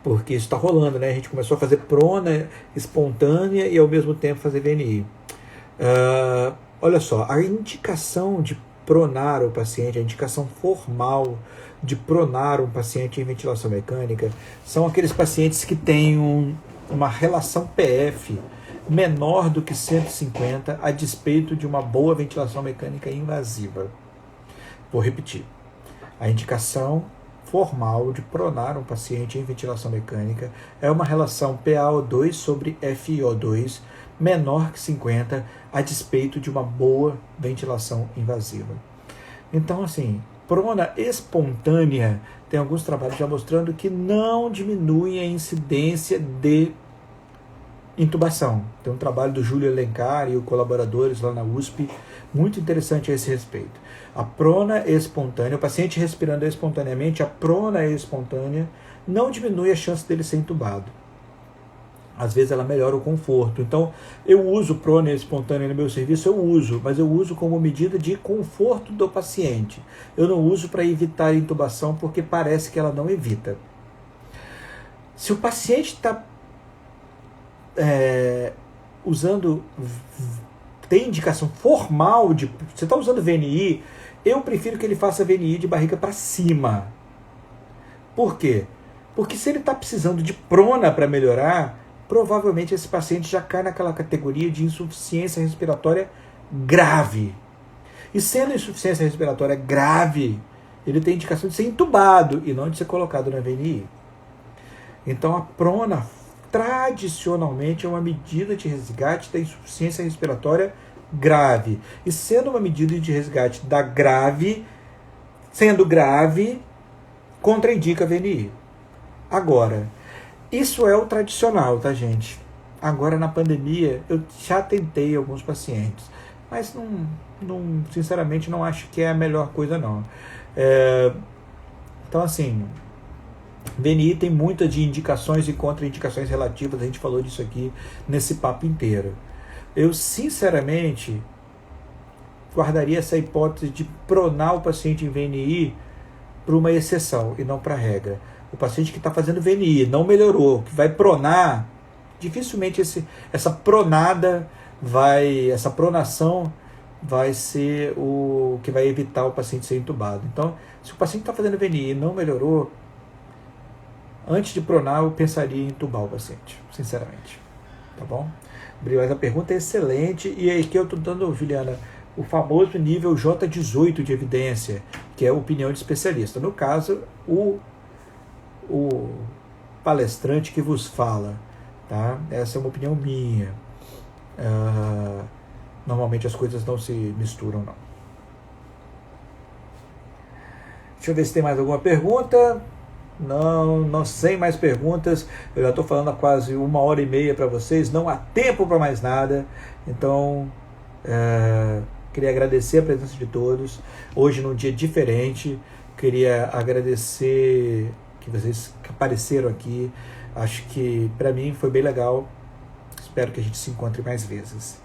porque isso está rolando, né? A gente começou a fazer prona espontânea e ao mesmo tempo fazer VNI. Olha só, a indicação de pronar o paciente, a indicação formal de pronar um paciente em ventilação mecânica, são aqueles pacientes que têm uma relação PF menor do que 150, a despeito de uma boa ventilação mecânica invasiva. Vou repetir. A indicação formal de pronar um paciente em ventilação mecânica é uma relação PaO2 sobre FiO2 menor que 50, a despeito de uma boa ventilação invasiva. Então, assim, prona espontânea, tem alguns trabalhos já mostrando que não diminui a incidência de intubação. Tem um trabalho do Júlio Alencar e os colaboradores lá na USP, muito interessante a esse respeito. A prona espontânea, o paciente respirando espontaneamente, a prona espontânea não diminui a chance dele ser intubado. Às vezes ela melhora o conforto. Então, eu uso prona espontânea no meu serviço, mas eu uso como medida de conforto do paciente. Eu não uso para evitar a intubação, porque parece que ela não evita. Se o paciente está tem indicação formal de... Você está usando VNI, eu prefiro que ele faça VNI de barriga para cima. Por quê? Porque se ele está precisando de prona para melhorar, provavelmente esse paciente já cai naquela categoria de insuficiência respiratória grave. E sendo insuficiência respiratória grave, ele tem indicação de ser intubado e não de ser colocado na VNI. Então a prona, tradicionalmente, é uma medida de resgate da insuficiência respiratória grave. E sendo uma medida de resgate da grave, sendo grave, contraindica a VNI. Agora, isso é o tradicional, tá, gente? Agora, na pandemia, eu já tentei alguns pacientes, mas sinceramente, não acho que é a melhor coisa, não. Então, assim, VNI tem muitas de indicações e contraindicações relativas, a gente falou disso aqui nesse papo inteiro. Eu, sinceramente, guardaria essa hipótese de pronar o paciente em VNI para uma exceção e não para regra. O paciente que está fazendo VNI não melhorou, que vai pronar, dificilmente essa pronação vai ser o que vai evitar o paciente ser intubado. Então, se o paciente está fazendo VNI e não melhorou, antes de pronar, eu pensaria em intubar o paciente, sinceramente. Tá bom? Mas a pergunta é excelente, e aqui eu estou dando, Juliana, o famoso nível J18 de evidência, que é a opinião de especialista. No caso, o palestrante que vos fala, tá? Essa é uma opinião minha. Normalmente as coisas não se misturam, não. Deixa eu ver se tem mais alguma pergunta. Não sei mais perguntas. Eu já estou falando há quase 1h30 para vocês. Não há tempo para mais nada. Então, queria agradecer a presença de todos. Hoje, num dia diferente, queria agradecer que vocês apareceram aqui. Acho que para mim foi bem legal. Espero que a gente se encontre mais vezes.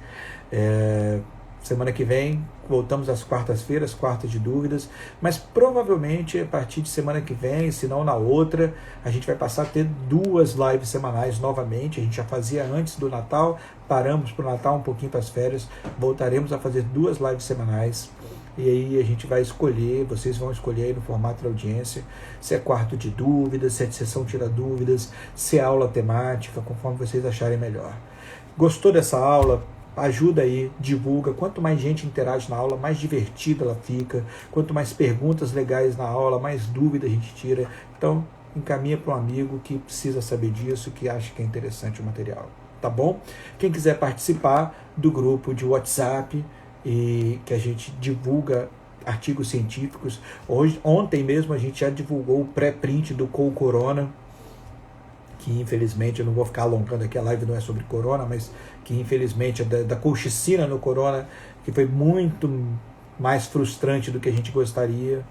Semana que vem voltamos às quartas-feiras, quartas de dúvidas, mas provavelmente a partir de semana que vem, se não na outra, a gente vai passar a ter 2 lives semanais novamente. A gente já fazia antes do Natal, paramos para o Natal, um pouquinho para as férias, voltaremos a fazer 2 lives semanais. E aí a gente vai escolher, vocês vão escolher aí no formato da audiência, se é quarto de dúvidas, se é de sessão tira dúvidas, se é aula temática, conforme vocês acharem melhor. Gostou dessa aula? Ajuda aí, divulga. Quanto mais gente interage na aula, mais divertida ela fica. Quanto mais perguntas legais na aula, mais dúvidas a gente tira. Então, encaminha para um amigo que precisa saber disso, que acha que é interessante o material. Tá bom? Quem quiser participar do grupo de WhatsApp, e que a gente divulga artigos científicos. Ontem mesmo a gente já divulgou o pré-print do Corona, que infelizmente, eu não vou ficar alongando aqui, a live não é sobre corona, mas que infelizmente é da colchicina no corona, que foi muito mais frustrante do que a gente gostaria.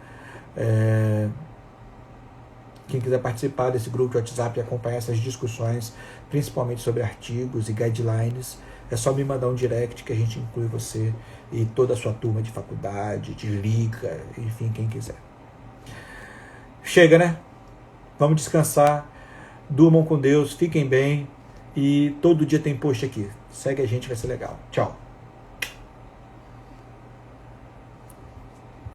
Quem quiser participar desse grupo de WhatsApp e acompanhar essas discussões, principalmente sobre artigos e guidelines, é só me mandar um direct que a gente inclui você e toda a sua turma de faculdade, de liga, enfim, quem quiser. Chega, né? Vamos descansar. Durmam com Deus, fiquem bem e todo dia tem post aqui. Segue a gente, vai ser legal. Tchau.